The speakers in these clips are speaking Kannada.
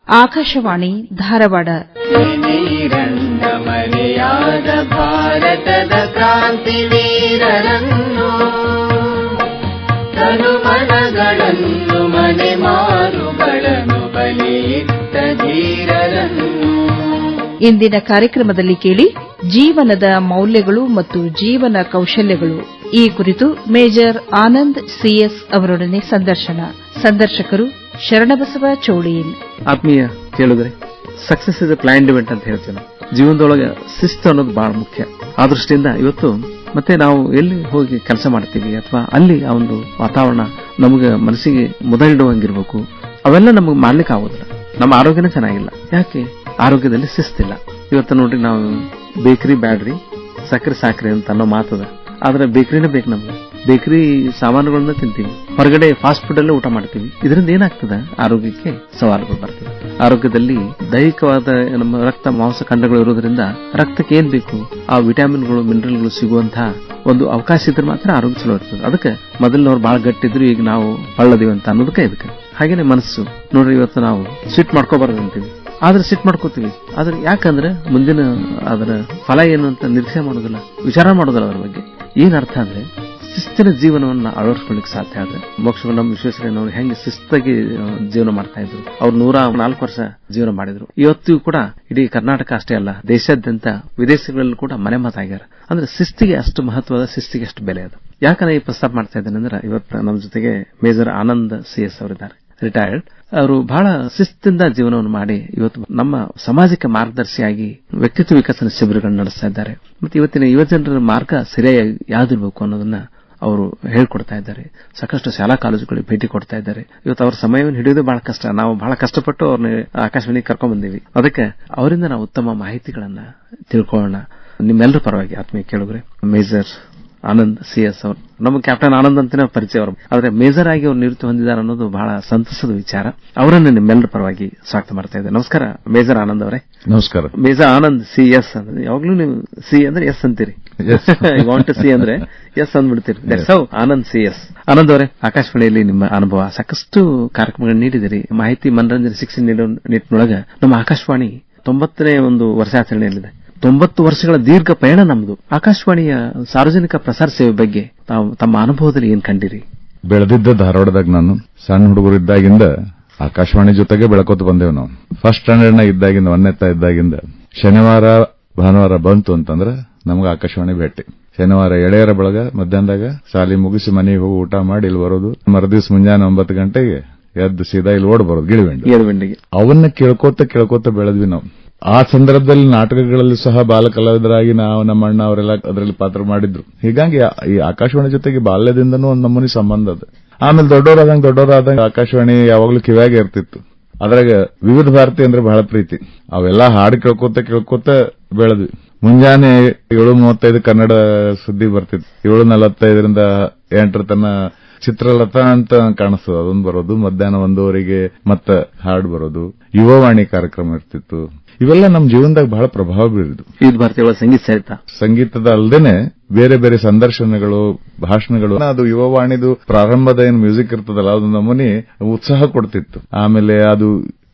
ಆಕಾಶವಾಣಿ ಧಾರವಾಡ. ಮರೆಯಾದ ಭಾರತದ ಕ್ರಾಂತಿವೀರರನ್ನು ತನುಮನಗಳನ್ನು ಮನೆ ಮಾರುಗಳನ್ನು ಬಲಿಯಿಟ್ಟ ಧೀರರನ್ನು. ಇಂದಿನ ಕಾರ್ಯಕ್ರಮದಲ್ಲಿ ಕೇಳಿ ಜೀವನದ ಮೌಲ್ಯಗಳು ಮತ್ತು ಜೀವನ ಕೌಶಲ್ಯಗಳು ಈ ಕುರಿತು ಮೇಜರ್ ಆನಂದ್ ಸಿಎಸ್ ಅವರೊಡನೆ ಸಂದರ್ಶನ. ಸಂದರ್ಶಕರು ಶರಣಬಸವ ಚೋಳೀನ್. ಆತ್ಮೀಯ ಕೇಳಿದ್ರೆ success is A planned event ಅಂತ ಹೇಳ್ತೀವಿ ನಾವು. ಜೀವನದೊಳಗೆ ಶಿಸ್ತು ಅನ್ನೋದು ಬಹಳ ಮುಖ್ಯ. ಆ ದೃಷ್ಟಿಯಿಂದ ಇವತ್ತು ಮತ್ತೆ ನಾವು ಎಲ್ಲಿ ಹೋಗಿ ಕೆಲಸ ಮಾಡ್ತೀವಿ ಅಥವಾ ಅಲ್ಲಿ ಆ ಒಂದು ವಾತಾವರಣ ನಮಗೆ ಮನಸ್ಸಿಗೆ ಮುದ ಇಡುವಂಗಿರ್ಬೇಕು. ಅವೆಲ್ಲ ನಮಗೆ ಮಾಡ್ಲಿಕ್ಕೆ ಆಗೋದಿಲ್ಲ. ನಮ್ಮ ಆರೋಗ್ಯನೇ ಚೆನ್ನಾಗಿಲ್ಲ. ಯಾಕೆ? ಆರೋಗ್ಯದಲ್ಲಿ ಶಿಸ್ತಿಲ್ಲ. ಇವತ್ತು ನೋಡ್ರಿ, ನಾವು ಬೇಕರಿ ಬ್ಯಾಡ್ರಿ, ಸಕ್ಕರೆ ಸಾಕ್ರಿ ಅಂತ ಅನ್ನೋ ಮಾತದ. ಆದ್ರೆ ಬೇಕರಿನೇ ಬೇಕು ನಮ್ಗೆ. ಬೇಕರಿ ಸಾಮಾನುಗಳನ್ನ ತಿಂತೀವಿ, ಹೊರಗಡೆ ಫಾಸ್ಟ್ ಫುಡ್ ಅಲ್ಲೇ ಊಟ ಮಾಡ್ತೀವಿ. ಇದರಿಂದ ಏನಾಗ್ತದ? ಆರೋಗ್ಯಕ್ಕೆ ಸವಾಲುಗಳು ಬರ್ತವೆ. ಆರೋಗ್ಯದಲ್ಲಿ ದೈಹಿಕವಾದ ನಮ್ಮ ರಕ್ತ ಮಾಂಸಖಂಡಗಳು ಇರೋದ್ರಿಂದ ರಕ್ತಕ್ಕೆ ಏನ್ ಬೇಕು ಆ ವಿಟಮಿನ್ಗಳು ಮಿನರಲ್ಗಳು ಸಿಗುವಂತಹ ಒಂದು ಅವಕಾಶ ಇದ್ರೆ ಮಾತ್ರ ಆರೋಗ್ಯ ಚಲೋ ಇರ್ತದೆ. ಅದಕ್ಕೆ ಮೊದಲಿನವ್ರು ಬಹಳ ಗಟ್ಟಿದ್ರು, ಈಗ ನಾವು ಬಳ್ಳದಿವಿ ಅಂತ ಅನ್ನೋದಕ್ಕೆ ಇದಕ್ಕೆ. ಹಾಗೇನೆ ಮನಸ್ಸು ನೋಡ್ರಿ, ಇವತ್ತು ನಾವು ಸಿಟ್ ಮಾಡ್ಕೋಬಾರ್ದು ಅಂತೀವಿ, ಆದ್ರೆ ಸಿಟ್ ಮಾಡ್ಕೋತೀವಿ. ಆದ್ರೆ ಯಾಕಂದ್ರೆ ಮುಂದಿನ ಅದರ ಫಲ ಏನು ಅಂತ ನಿರೀಕ್ಷೆ ಮಾಡೋದಿಲ್ಲ, ವಿಚಾರ ಮಾಡೋದಿಲ್ಲ ಅದ್ರ ಬಗ್ಗೆ. ಏನ್ ಅರ್ಥ ಅಂದ್ರೆ ಶಿಸ್ತಿನ ಜೀವನವನ್ನ ಅಳವಡಿಸ್ಕೊಳ್ಳಿಕ್ಕೆ ಸಾಧ್ಯ ಆದ್ರೆ. ಮೋಕ್ಷಗುಂಡಂ ವಿಶ್ವೇಶ್ವರಯ್ಯನವರು ಹೆಂಗೆ ಶಿಸ್ತಾಗಿ ಜೀವನ ಮಾಡ್ತಾ ಇದ್ರು. ಅವ್ರು 104 ವರ್ಷ ಜೀವನ ಮಾಡಿದ್ರು. ಇವತ್ತಿಗೂ ಕೂಡ ಇಡೀ ಕರ್ನಾಟಕ ಅಷ್ಟೇ ಅಲ್ಲ, ದೇಶಾದ್ಯಂತ ವಿದೇಶಗಳಲ್ಲಿ ಕೂಡ ಮನೆ ಮಾತಾಗ್ಯಾರ. ಅಂದ್ರೆ ಶಿಸ್ತಿಗೆ ಅಷ್ಟು ಮಹತ್ವದ, ಶಿಸ್ತಿಗೆ ಅಷ್ಟು ಬೆಲೆ ಅದು. ಯಾಕಂದ್ರೆ ಈ ಪ್ರಸ್ತಾಪ ಮಾಡ್ತಾ ಇದ್ದೇನೆ ಅಂದ್ರೆ, ಇವತ್ತು ನಮ್ಮ ಜೊತೆಗೆ ಮೇಜರ್ ಆನಂದ್ ಸಿಎಸ್ ಅವರಿದ್ದಾರೆ, ರಿಟೈರ್ಡ್. ಅವರು ಬಹಳ ಶಿಸ್ತಿಂದ ಜೀವನವನ್ನು ಮಾಡಿ ಇವತ್ತು ನಮ್ಮ ಸಮಾಜಕ್ಕೆ ಮಾರ್ಗದರ್ಶಿಯಾಗಿ ವ್ಯಕ್ತಿತ್ವ ವಿಕಸನ ಶಿಬಿರಗಳನ್ನು ನಡೆಸ್ತಾ ಇದ್ದಾರೆ. ಮತ್ತೆ ಇವತ್ತಿನ ಯುವಜನರ ಮಾರ್ಗ ಸರಿಯಾಗಿ ಯಾವ್ದಿರ್ಬೇಕು ಅನ್ನೋದನ್ನ ಅವರು ಹೇಳ್ಕೊಡ್ತಾ ಇದ್ದಾರೆ. ಸಾಕಷ್ಟು ಶಾಲಾ ಕಾಲೇಜುಗಳಿಗೆ ಭೇಟಿ ಕೊಡ್ತಾ ಇದ್ದಾರೆ. ಇವತ್ತು ಅವ್ರ ಸಮಯವನ್ನು ಹಿಡಿಯೋದು ಬಹಳ ಕಷ್ಟ. ನಾವು ಬಹಳ ಕಷ್ಟಪಟ್ಟು ಅವ್ರನ್ನ ಆಕಾಶವಾಣಿಗೆ ಕರ್ಕೊಂಡ್ ಬಂದೀವಿ. ಅದಕ್ಕೆ ಅವರಿಂದ ನಾವು ಉತ್ತಮ ಮಾಹಿತಿಗಳನ್ನ ತಿಳ್ಕೊಳ್ಳೋಣ. ನಿಮ್ಮೆಲ್ಲರ ಪರವಾಗಿ ಆತ್ಮೀಯ ಕೇಳುಗರೆ, ಮೇಜರ್ ಆನಂದ್ ಸಿಎಸ್ ಅವರು, ನಮ್ಮ ಕ್ಯಾಪ್ಟನ್ ಆನಂದ್ ಅಂತಾನೆ ಪರಿಚಯ ಅವರು, ಆದ್ರೆ ಮೇಜರ್ ಆಗಿ ಅವರು ನಿವೃತ್ತಿ ಹೊಂದಿದ್ದಾರೆ ಅನ್ನೋದು ಬಹಳ ಸಂತಸದ ವಿಚಾರ. ಅವರನ್ನು ನಿಮ್ಮೆಲ್ಲರ ಪರವಾಗಿ ಸ್ವಾಗತ ಮಾಡ್ತಾ ಇದ್ದಾರೆ. ನಮಸ್ಕಾರ ಮೇಜರ್ ಆನಂದ್ ಅವರೇ. ನಮಸ್ಕಾರ. ಮೇಜರ್ ಆನಂದ್ ಸಿಎಸ್ ಅಂದ್ರೆ ಯಾವಾಗ್ಲೂ ನೀವು ಸಿ ಅಂದ್ರೆ ಎಸ್ ಅಂತೀರಿ, ವಾಂಟ್ ಸಿ ಅಂದ್ರೆ ಎಸ್ ಅಂದ್ಬಿಡ್ತೀರಿ. That's how Anand C S. Anand ಅವರೇ, ಆಕಾಶವಾಣಿಯಲ್ಲಿ ನಿಮ್ಮ ಅನುಭವ, ಸಾಕಷ್ಟು ಕಾರ್ಯಕ್ರಮಗಳನ್ನು ನೀಡಿದಿರಿ. ಮಾಹಿತಿ ಮನರಂಜನೆ ಶಿಕ್ಷಣ ನೀಡೋ ನಿಟ್ಟಿನೊಳಗೆ ನಮ್ಮ ಆಕಾಶವಾಣಿ 90ನೇ ಒಂದು ವರ್ಷಾಚರಣೆಯಲ್ಲಿದೆ. 90 ವರ್ಷಗಳ ದೀರ್ಘ ಪಯಣ ನಮ್ದು. ಆಕಾಶವಾಣಿಯ ಸಾರ್ವಜನಿಕ ಪ್ರಸಾರ ಸೇವೆ ಬಗ್ಗೆ ತಾವು ತಮ್ಮ ಅನುಭವದಲ್ಲಿ ಏನ್ ಕಂಡಿರಿ? ಬೆಳೆದಿದ್ದ ಧಾರವಾಡದಾಗ ನಾನು ಸಣ್ಣ ಹುಡುಗರಿದ್ದಾಗಿಂದ ಆಕಾಶವಾಣಿ ಜೊತೆಗೆ ಬೆಳಕೋತ ಬಂದೇವು. ನಾವು ಫಸ್ಟ್ ಸ್ಟ್ಯಾಂಡರ್ಡ್ ಇದ್ದಾಗಿಂದ, 1ನೇ ಇದ್ದಾಗಿಂದ ಶನಿವಾರ ಭಾನುವಾರ ಬಂತು ಅಂತಂದ್ರೆ ನಮ್ಗೆ ಆಕಾಶವಾಣಿ ಭೇಟಿ. ಶನಿವಾರ ಎಳೆಯರ ಬಳಗ ಮಧ್ಯಾಹ್ನದಾಗ ಶಾಲೆ ಮುಗಿಸಿ ಮನೆಗೆ ಹೋಗಿ ಊಟ ಮಾಡಿ ಇಲ್ಲಿ ಬರೋದು. ಮರುದಿವ್ಸ ಮುಂಜಾನೆ 9 ಗಂಟೆಗೆ ಎದ್ದು ಸೀದಾ ಇಲ್ಲಿ ಓಡ್ ಬರೋದು ಗಿಳಿವೆಂಡಿಗೆ. ಅವನ್ನ ಕೇಳ್ಕೋತ ಬೆಳೆದ್ವಿ ನಾವು. ಆ ಸಂದರ್ಭದಲ್ಲಿ ನಾಟಕಗಳಲ್ಲಿ ಸಹ ಬಾಲ ಕಲಾವಿದರಾಗಿ ನಾವು, ನಮ್ಮ ಅಣ್ಣ ಅವರೆಲ್ಲ ಅದರಲ್ಲಿ ಪಾತ್ರ ಮಾಡಿದ್ರು. ಹೀಗಾಗಿ ಈ ಆಕಾಶವಾಣಿ ಜೊತೆಗೆ ಬಾಲ್ಯದಿಂದನೂ ಒಂದು ನಮೂನಿ ಸಂಬಂಧ ಅದು. ಆಮೇಲೆ ದೊಡ್ಡವರಾದಂಗ ಆಕಾಶವಾಣಿ ಯಾವಾಗ್ಲೂ ಕಿವ್ಯಾಗೆ ಇರ್ತಿತ್ತು. ಅದ್ರಾಗ ವಿವಿಧ ಭಾರತಿ ಅಂದ್ರೆ ಬಹಳ ಪ್ರೀತಿ. ಅವೆಲ್ಲ ಹಾಡು ಕೇಳ್ಕೋತ ಬೆಳೆದ್ವಿ. ಮುಂಜಾನೆ 7:35 ಕನ್ನಡ ಸುದ್ದಿ ಬರ್ತಿತ್ತು. 7:45ರಿಂದ 8 ತನ ಚಿತ್ರಲತಾ ಅಂತ ಕಾಣಿಸ್ತದ, ಅದೊಂದು ಬರೋದು. ಮಧ್ಯಾಹ್ನ 1:00 ಮತ್ತೆ ಹಾಡು ಬರೋದು. ಯುವವಾಣಿ ಕಾರ್ಯಕ್ರಮ ಇರ್ತಿತ್ತು. ಇವೆಲ್ಲ ನಮ್ಮ ಜೀವನದಾಗ ಬಹಳ ಪ್ರಭಾವ ಬೀರಿದ್ದು. ವಿವಿಧ ಭಾರತೀಯ ಸಂಗೀತದ ಅಲ್ಲದೇನೆ ಬೇರೆ ಬೇರೆ ಸಂದರ್ಶನಗಳು, ಭಾಷಣಗಳು. ಅದು ಯುವವಾಣಿದು ಪ್ರಾರಂಭದ ಏನು ಮ್ಯೂಸಿಕ್ ಇರ್ತದಲ್ಲ, ಅದು ನಮೂನಿ ಉತ್ಸಾಹ ಕೊಡ್ತಿತ್ತು. ಆಮೇಲೆ ಅದು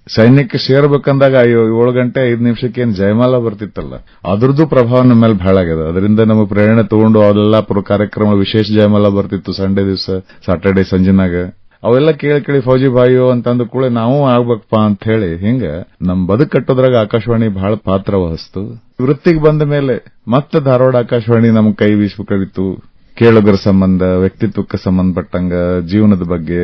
ಸೈನ್ಯಕ್ಕೆ ಸೇರ್ಬೇಕಂದಾಗ 7 ಗಂಟೆ 5 ನಿಮಿಷಕ್ಕೆ ಏನ್ ಜಯಮಾಲ ಬರ್ತಿತ್ತಲ್ಲ, ಅದ್ರದ್ದು ಪ್ರಭಾವ ನಮ್ಮ ಮೇಲೆ ಬಹಳ ಆಗ್ಯದ. ಅದರಿಂದ ನಮಗೆ ಪ್ರೇರಣೆ ತಗೊಂಡು ಅವೆಲ್ಲ ಕಾರ್ಯಕ್ರಮ, ವಿಶೇಷ ಜಯಮಾಲ ಬರ್ತಿತ್ತು ಸಂಡೇ ದಿವಸ, ಸಾಟರ್ಡೆ ಸಂಜಿನಾಗ. ಅವೆಲ್ಲ ಕೇಳಿ ಫೌಜಿ ಬಾಯಿಯೋ ಅಂತಂದು ಕೂಡ ನಾವು ಆಗ್ಬೇಕಪ್ಪ ಅಂತ ಹೇಳಿ ಹಿಂಗ ನಮ್ ಬದುಕು ಕಟ್ಟೋದ್ರಾಗ ಆಕಾಶವಾಣಿ ಬಹಳ ಪಾತ್ರ ವಹಿಸ್ತು. ವೃತ್ತಿಗೆ ಬಂದ ಮೇಲೆ ಮತ್ತೆ ಧಾರವಾಡ ಆಕಾಶವಾಣಿ ನಮ್ ಕೈ ಬೀಸ್ಬೇಕಾಗಿತ್ತು. ಕೇಳುಗರ ಸಂಬಂಧ, ವ್ಯಕ್ತಿತ್ವಕ್ಕೆ ಸಂಬಂಧಪಟ್ಟಂಗ, ಜೀವನದ ಬಗ್ಗೆ,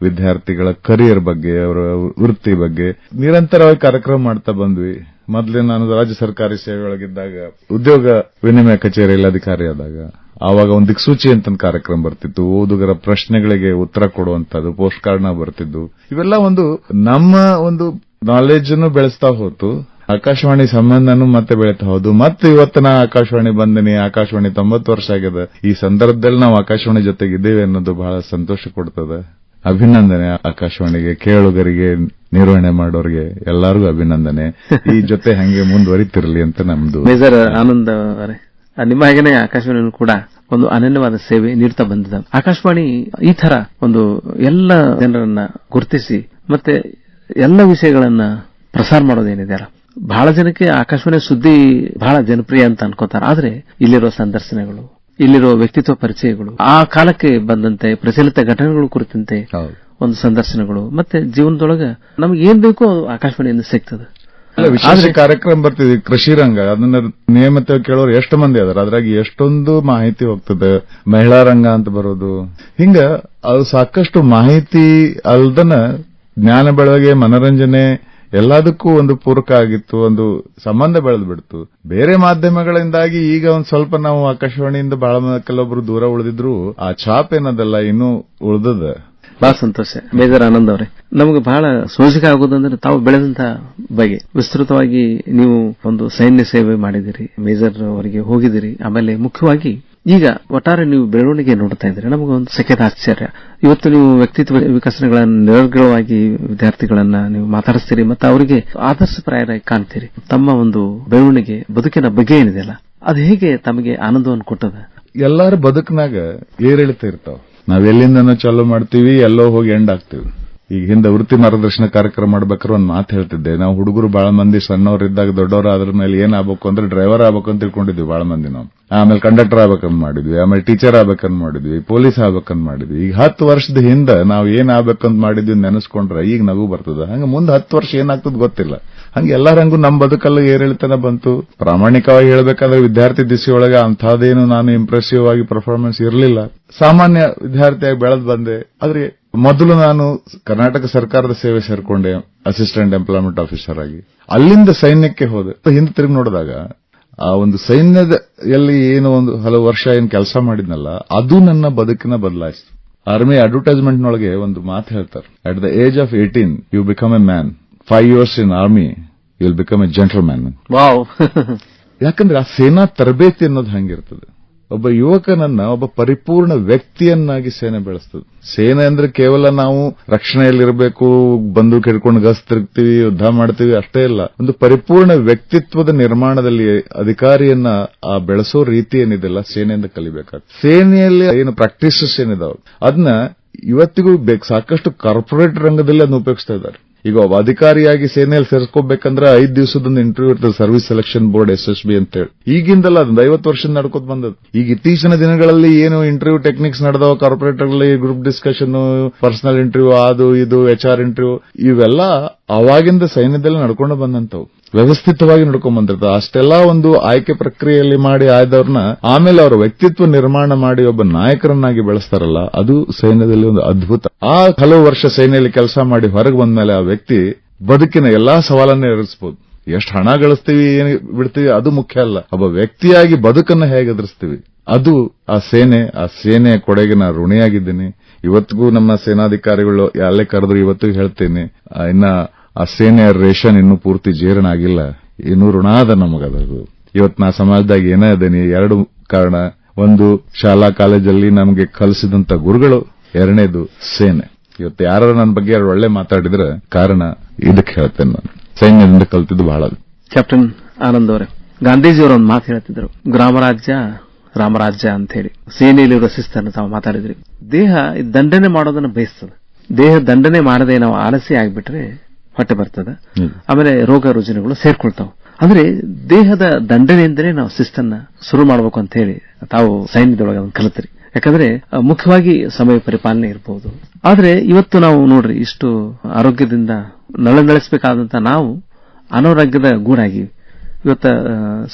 ವಿದ್ಯಾರ್ಥಿಗಳ ಕರಿಯರ್ ಬಗ್ಗೆ, ಅವರ ವೃತ್ತಿ ಬಗ್ಗೆ ನಿರಂತರವಾಗಿ ಕಾರ್ಯಕ್ರಮ ಮಾಡ್ತಾ ಬಂದ್ವಿ. ಮೊದಲೇ ನಾನು ರಾಜ್ಯ ಸರ್ಕಾರಿ ಸೇವೆಯೊಳಗಿದ್ದಾಗ ಉದ್ಯೋಗ ವಿನಿಮಯ ಕಚೇರಿಯಲ್ಲಿ ಅಧಿಕಾರಿಯಾದಾಗ ಆವಾಗ ಒಂದು ದಿಕ್ಸೂಚಿ ಅಂತ ಕಾರ್ಯಕ್ರಮ ಬರ್ತಿತ್ತು. ಓದುಗರ ಪ್ರಶ್ನೆಗಳಿಗೆ ಉತ್ತರ ಕೊಡುವಂತದ್ದು, ಪೋಸ್ಟ್ ಕಾರ್ಡ್ನ ಬರ್ತಿದ್ದು. ಇವೆಲ್ಲ ಒಂದು ನಮ್ಮ ಒಂದು ನಾಲೆಜ್ ಅನ್ನು ಬೆಳೆಸ್ತಾ ಹೋತು. ಆಕಾಶವಾಣಿ ಸಂಬಂಧನೂ ಮತ್ತೆ ಬೆಳೀತಾ ಹೋದು. ಮತ್ತೆ ಇವತ್ತಿನ ಆಕಾಶವಾಣಿ ಬಂದನಿ, ಆಕಾಶವಾಣಿ 90 ವರ್ಷ ಆಗಿದೆ. ಈ ಸಂದರ್ಭದಲ್ಲಿ ನಾವು ಆಕಾಶವಾಣಿ ಜೊತೆಗಿದ್ದೇವೆ ಅನ್ನೋದು ಬಹಳ ಸಂತೋಷ ಕೊಡ್ತದೆ. ಅಭಿನಂದನೆ ಆಕಾಶವಾಣಿಗೆ, ಕೇಳುಗರಿಗೆ, ನಿರ್ವಹಣೆ ಮಾಡೋರಿಗೆ ಎಲ್ಲರಿಗೂ ಅಭಿನಂದನೆ. ಈ ಜೊತೆ ಹಂಗೆ ಮುಂದುವರಿತಿರಲಿ ಅಂತ ನಮ್ದು. ಮೇಜರ್ ಆನಂದ್ ಅವರೇ, ನಿಮ್ಮ ಹಾಗೇನೆ ಆಕಾಶವಾಣಿ ಕೂಡ ಒಂದು ಅನನ್ಯವಾದ ಸೇವೆ ನೀಡ್ತಾ ಬಂದಿದೆ. ಆಕಾಶವಾಣಿ ಈ ತರ ಒಂದು ಎಲ್ಲ ಜನರನ್ನ ಗುರುತಿಸಿ ಮತ್ತೆ ಎಲ್ಲ ವಿಷಯಗಳನ್ನ ಪ್ರಸಾರ ಮಾಡೋದೇನಿದೆಯಲ್ಲ, ಬಹಳ ಜನಕ್ಕೆ ಆಕಾಶವಾಣಿ ಸುದ್ದಿ ಬಹಳ ಜನಪ್ರಿಯ ಅಂತ ಅನ್ಕೋತಾರೆ. ಆದ್ರೆ ಇಲ್ಲಿರೋ ಸಂದರ್ಶನಗಳು, ಇಲ್ಲಿರೋ ವ್ಯಕ್ತಿತ್ವ ಪರಿಚಯಗಳು, ಆ ಕಾಲಕ್ಕೆ ಬಂದಂತೆ ಪ್ರಚಲಿತ ಘಟನೆಗಳು ಕುರಿತಂತೆ ಒಂದು ಸಂದರ್ಶನಗಳು, ಮತ್ತೆ ಜೀವನದೊಳಗ ನಮ್ಗೆ ಏನ್ ಬೇಕೋ ಆಕಾಶವಾಣಿಯಿಂದ ಸಿಗ್ತದೆ. ವಿಶೇಷ ಕಾರ್ಯಕ್ರಮ ಬರ್ತಿದೆ, ಕೃಷಿ ರಂಗ, ಅದನ್ನ ನಿಯಮಿತವಾಗಿ ಕೇಳೋರು ಎಷ್ಟು ಮಂದಿ ಅದಾರ, ಅದ್ರಾಗ ಎಷ್ಟೊಂದು ಮಾಹಿತಿ ಹೋಗ್ತದೆ. ಮಹಿಳಾ ರಂಗ ಅಂತ ಬರೋದು, ಹಿಂಗ ಅದು ಸಾಕಷ್ಟು ಮಾಹಿತಿ ಅಲ್ದನ ಜ್ಞಾನ ಬೆಳವಣಿಗೆ, ಮನರಂಜನೆ ಎಲ್ಲದಕ್ಕೂ ಒಂದು ಪೂರಕ ಆಗಿತ್ತು, ಒಂದು ಸಂಬಂಧ ಬೆಳೆದು ಬಿಡ್ತು. ಬೇರೆ ಮಾಧ್ಯಮಗಳಿಂದಾಗಿ ಈಗ ಒಂದ್ ಸ್ವಲ್ಪ ನಾವು ಆಕಾಶವಾಣಿಯಿಂದ ಬಹಳ ಕೆಲವೊಬ್ರು ದೂರ ಉಳಿದಿದ್ರು, ಆ ಛಾಪ್ ಏನದಲ್ಲ ಇನ್ನೂ ಉಳಿದದ. ಬಹಳ ಸಂತೋಷ ಮೇಜರ್ ಆನಂದ್ ಅವರೇ. ನಮಗೆ ಬಹಳ ಸೋಜಿಕ ಆಗೋದಂದ್ರೆ ತಾವು ಬೆಳೆದಂತ ಬಗೆ ವಿಸ್ತೃತವಾಗಿ ನೀವು ಒಂದು ಸೈನ್ಯ ಸೇವೆ ಮಾಡಿದಿರಿ, ಮೇಜರ್ ಅವರಿಗೆ ಹೋಗಿದಿರಿ. ಆಮೇಲೆ ಮುಖ್ಯವಾಗಿ ಈಗ ಒಟ್ಟಾರೆ ನೀವು ಬೆಳವಣಿಗೆ ನೋಡ್ತಾ ಇದ್ದೀರಿ. ನಮಗೊಂದು ಸಖತ್ ಆಶ್ಚರ್ಯ. ಇವತ್ತು ನೀವು ವ್ಯಕ್ತಿತ್ವ ವಿಕಸನಗಳನ್ನು ನಿರರ್ಗಳವಾಗಿ ವಿದ್ಯಾರ್ಥಿಗಳನ್ನ ನೀವು ಮಾತಾಡಿಸ್ತೀರಿ ಮತ್ತು ಅವರಿಗೆ ಆದರ್ಶಪ್ರಾಯರಾಗಿ ಕಾಣ್ತೀರಿ. ತಮ್ಮ ಒಂದು ಬೆಳವಣಿಗೆ, ಬದುಕಿನ ಬಗ್ಗೆ ಏನಿದೆಯಲ್ಲ, ಅದು ಹೇಗೆ ತಮಗೆ ಆನಂದವನ್ನು ಕೊಟ್ಟದ? ಎಲ್ಲಾರ ಬದುಕಿನಾಗ ಏರಿಳಿತ ಇರ್ತಾವ. ನಾವೆಲ್ಲಿಂದನೋ ಚಾಲೂ ಮಾಡ್ತೀವಿ, ಎಲ್ಲೋ ಹೋಗಿ ಎಂಡ್ ಆಗ್ತೀವಿ. ಈಗ ಹಿಂದೆ ವೃತ್ತಿ ಮಾರ್ಗದರ್ಶನ ಕಾರ್ಯಕ್ರಮ ಮಾಡ್ಬೇಕಾದ್ರೆ ಒಂದು ಮಾತು ಹೇಳ್ತಿದ್ದೆ, ನಾವು ಹುಡುಗರು ಬಹಳ ಮಂದಿ ಸಣ್ಣವರಿದ್ದಾಗ ದೊಡ್ಡವರು ಆದ್ರ ಮೇಲೆ ಏನಾಗಬೇಕು ಅಂದ್ರೆ ಡ್ರೈವರ್ ಆಗ್ಬೇಕು ಅಂತ ತಿಳ್ಕೊಂಡಿದ್ವಿ ಬಹಳ ಮಂದಿ. ನಾವು ಆಮೇಲೆ ಕಂಡಕ್ಟರ್ ಆಗ್ಬೇಕಂತ ಮಾಡಿದ್ವಿ, ಆಮೇಲೆ ಟೀಚರ್ ಆಗ್ಬೇಕಂತ ಮಾಡಿದ್ವಿ, ಪೊಲೀಸ್ ಆಗ್ಬೇಕಂತ ಮಾಡಿದ್ವಿ. ಈಗ 10 ವರ್ಷದ ಹಿಂದೆ ನಾವು ಏನ್ ಆಗ್ಬೇಕಂತ ಮಾಡಿದ್ವಿ ನೆನೆಸ್ಕೊಂಡ್ರೆ ಈಗ ನಗು ಬರ್ತದ. ಹಂಗ ಮುಂದೆ 10 ವರ್ಷ ಏನಾಗ್ತದ ಗೊತ್ತಿಲ್ಲ. ಹಂಗೆ ಎಲ್ಲಾರಂಗೂ ನಮ್ ಬದುಕಲ್ಲ ಏರಿಳಿತನ ಬಂತು. ಪ್ರಾಮಾಣಿಕವಾಗಿ ಹೇಳ್ಬೇಕಾದ್ರೆ ವಿದ್ಯಾರ್ಥಿ ದಿಸೆಯೊಳಗೆ ಅಂಥದ್ದೇನು ನಾನು ಇಂಪ್ರೆಸಿವ್ ಆಗಿ ಪರ್ಫಾರ್ಮೆನ್ಸ್ ಇರಲಿಲ್ಲ. ಸಾಮಾನ್ಯ ವಿದ್ಯಾರ್ಥಿಯಾಗಿ ಬೆಳೆದು ಬಂದೆ. ಆದ್ರೆ ಮೊದಲು ನಾನು ಕರ್ನಾಟಕ ಸರ್ಕಾರದ ಸೇವೆ ಸೇರ್ಕೊಂಡೆ, ಅಸಿಸ್ಟೆಂಟ್ ಎಂಪ್ಲಾಯ್ಮೆಂಟ್ ಆಫೀಸರ್ ಆಗಿ. ಅಲ್ಲಿಂದ ಸೈನ್ಯಕ್ಕೆ ಹೋದೆ. ಹಿಂದೆ ತಿರುಗಿ ನೋಡಿದಾಗ ಆ ಒಂದು ಸೈನ್ಯದ ಎಲ್ಲಿ ಏನು ಒಂದು ಹಲವು ವರ್ಷ ಏನು ಕೆಲಸ ಮಾಡಿದ್ನಲ್ಲ, ಅದು ನನ್ನ ಬದುಕಿನ ಬದಲಾಯಿಸಿತು. ಆರ್ಮಿ ಅಡ್ವರ್ಟೈಸ್ಮೆಂಟ್ನೊಳಗೆ ಒಂದು ಮಾತು ಹೇಳ್ತಾರೆ, at the age of 18 you become a man, 5 years in army you will become a gentleman. Wow. ಯಾಕಂದ್ರೆ ಆ ಸೇನಾ ತರಬೇತಿ ಅನ್ನೋದು ಹಂಗಿರ್ತದೆ. ಒಬ್ಬ ಯುವಕನನ್ನ ಒಬ್ಬ ಪರಿಪೂರ್ಣ ವ್ಯಕ್ತಿಯನ್ನಾಗಿ ಸೇನೆ ಬೆಳೆಸ್ತದೆ. ಸೇನೆ ಅಂದ್ರೆ ಕೇವಲ ನಾವು ರಕ್ಷಣೆಯಲ್ಲಿರಬೇಕು, ಬಂದೂಕು ಹಿಡ್ಕೊಂಡು ಗಸ್ತಿರ್ತೀವಿ, ಯುದ್ಧ ಮಾಡ್ತೀವಿ ಅಷ್ಟೇ ಇಲ್ಲ. ಒಂದು ಪರಿಪೂರ್ಣ ವ್ಯಕ್ತಿತ್ವದ ನಿರ್ಮಾಣದಲ್ಲಿ ಅಧಿಕಾರಿಯನ್ನ ಆ ಬೆಳೆಸೋ ರೀತಿ ಏನಿದೆಲ್ಲ ಸೇನೆಯಿಂದ ಕಲಿಬೇಕಾಗ್ತದೆ. ಸೇನೆಯಲ್ಲಿ ಏನು ಪ್ರಾಕ್ಟೀಸಸ್ ಏನಿದಾವೆ ಅದನ್ನ ಇವತ್ತಿಗೂ ಸಾಕಷ್ಟು ಕಾರ್ಪೊರೇಟ್ ರಂಗದಲ್ಲಿ ಅದನ್ನ ಉಪಯೋಗಿಸ್ತಾ ಇದ್ದಾರೆ. ಈಗ ಒಬ್ಬ ಅಧಿಕಾರಿಯಾಗಿ ಸೇನೆಯಲ್ಲಿ ಸೇರಿಸ್ಕೋಬೇಕಂದ್ರೆ 5 ದಿವಸದೊಂದು ಇಂಟರ್ವ್ಯೂ ಇರ್ತದೆ, ಸರ್ವಿಸ್ ಸೆಲೆಕ್ಷನ್ ಬೋರ್ಡ್ SSB ಅಂತ ಹೇಳಿ. ಈಗಿಂದಲ್ಲ, ಅದೊಂದು 50 ವರ್ಷ ನಡ್ಕೋತ ಬಂದದ್ದು. ಈಗ ಇತ್ತೀಚಿನ ದಿನಗಳಲ್ಲಿ ಏನು ಇಂಟರ್ವ್ಯೂ ಟೆಕ್ನಿಕ್ಸ್ ನಡೆದವ, ಕಾರ್ಪೊರೇಟ್ ಅಲ್ಲಿ ಗ್ರೂಪ್ ಡಿಸ್ಕಷನ್, ಪರ್ಸನಲ್ ಇಂಟರ್ವ್ಯೂ, ಅದು ಇದು HR ಇಂಟರ್ವ್ಯೂ, ಇವೆಲ್ಲ ಅವಾಗಿಂದ ಸೈನ್ಯದಲ್ಲಿ ನಡ್ಕೊಂಡು ಬಂದಂತವು. ವ್ಯವಸ್ಥಿತವಾಗಿ ನಡ್ಕೊಂಡ್ ಬಂದಿರ್ತದೆ. ಅಷ್ಟೆಲ್ಲ ಒಂದು ಆಯ್ಕೆ ಪ್ರಕ್ರಿಯೆಯಲ್ಲಿ ಮಾಡಿ ಆಯ್ದವ್ರನ್ನ ಆಮೇಲೆ ಅವರ ವ್ಯಕ್ತಿತ್ವ ನಿರ್ಮಾಣ ಮಾಡಿ ಒಬ್ಬ ನಾಯಕರನ್ನಾಗಿ ಬೆಳೆಸ್ತಾರಲ್ಲ, ಅದು ಸೈನ್ಯದಲ್ಲಿ ಒಂದು ಅದ್ಭುತ. ಆ ಹಲವು ವರ್ಷ ಸೈನ್ಯದಲ್ಲಿ ಕೆಲಸ ಮಾಡಿ ಹೊರಗೆ ಬಂದ್ಮೇಲೆ ಆ ವ್ಯಕ್ತಿ ಬದುಕಿನ ಎಲ್ಲಾ ಸವಾಲನ್ನೇ ಎದುರಿಸಬಹುದು. ಎಷ್ಟು ಹಣ ಗಳಿಸ್ತೀವಿ, ಏನು ಬಿಡ್ತೀವಿ ಅದು ಮುಖ್ಯ ಅಲ್ಲ. ಒಬ್ಬ ವ್ಯಕ್ತಿಯಾಗಿ ಬದುಕನ್ನ ಹೇಗೆ ಎದುರಿಸ್ತೀವಿ ಅದು ಆ ಸೇನೆಯ ಕೊಡೆಗೆ ನಾನು ಋಣಿಯಾಗಿದ್ದೀನಿ. ಇವತ್ತಿಗೂ ನಮ್ಮ ಸೇನಾಧಿಕಾರಿಗಳು ಎಲ್ಲೇ ಕರೆದ್ರು ಇವತ್ತಿಗೂ ಹೇಳ್ತೀನಿ, ಇನ್ನ ಆ ಸೇನೆಯ ರೇಷನ್ ಇನ್ನೂ ಪೂರ್ತಿ ಜೀರ್ಣ ಆಗಿಲ್ಲ, ಇನ್ನೂ ಋಣಾದ ನಮಗದು. ಇವತ್ತು ನಾ ಸಮಾಜದಾಗ ಏನೇ ಇದ್ದೀನಿ, 2 ಕಾರಣ. ಒಂದು, ಶಾಲಾ ಕಾಲೇಜಲ್ಲಿ ನಮಗೆ ಕಲಿಸಿದಂತ ಗುರುಗಳು, 2ನೇದು ಸೇನೆ. ಇವತ್ತು ಯಾರು ನನ್ನ ಬಗ್ಗೆ ಒಳ್ಳೆ ಮಾತಾಡಿದ್ರೆ ಕಾರಣ ಇದಕ್ಕೆ ಹೇಳ್ತೇನೆ, ನಾನು ಸೈನ್ಯದಿಂದ ಕಲ್ತಿದ್ದು ಬಹಳ. ಕ್ಯಾಪ್ಟನ್ ಆನಂದ್ ಅವರೇ, ಗಾಂಧೀಜಿಯವರ ಒಂದು ಮಾತು ಹೇಳ್ತಿದ್ರು, ಗ್ರಾಮರಾಜ್ಯ ರಾಮರಾಜ್ಯ ಅಂತ ಹೇಳಿ. ಸೇನೆಯಲ್ಲಿರೋ ಶಿಸ್ತನ್ನು ತಾವು ಮಾತಾಡಿದ್ರಿ. ದೇಹ ದಂಡನೆ ಮಾಡೋದನ್ನ ಬಯಸ್ತದೆ. ದೇಹ ದಂಡನೆ ಮಾಡದೆ ನಾವು ಆಲಸ್ಯ ಆಗಿಬಿಟ್ರೆ ಹೊಟ್ಟೆ ಬರ್ತದೆ, ಆಮೇಲೆ ರೋಗ ರುಜಿನಗಳು ಸೇರ್ಕೊಳ್ತಾವೆ. ಅಂದ್ರೆ ದೇಹದ ದಂಡನೆಯಿಂದಲೇ ನಾವು ಶಿಸ್ತನ್ನ ಶುರು ಮಾಡಬೇಕು ಅಂತ ಹೇಳಿ ತಾವು ಸೈನ್ಯದೊಳಗೆ ಅದನ್ನು ಕಲಿತ್ರಿ. ಯಾಕಂದ್ರೆ ಮುಖ್ಯವಾಗಿ ಸಮಯ ಪರಿಪಾಲನೆ ಇರಬಹುದು. ಆದ್ರೆ ಇವತ್ತು ನಾವು ನೋಡ್ರಿ, ಇಷ್ಟು ಆರೋಗ್ಯದಿಂದ ನಳನಳಿಸಬೇಕಾದಂತ ನಾವು ಅನಾರೋಗ್ಯದ ಗೂಡಾಗಿ ಇವತ್ತ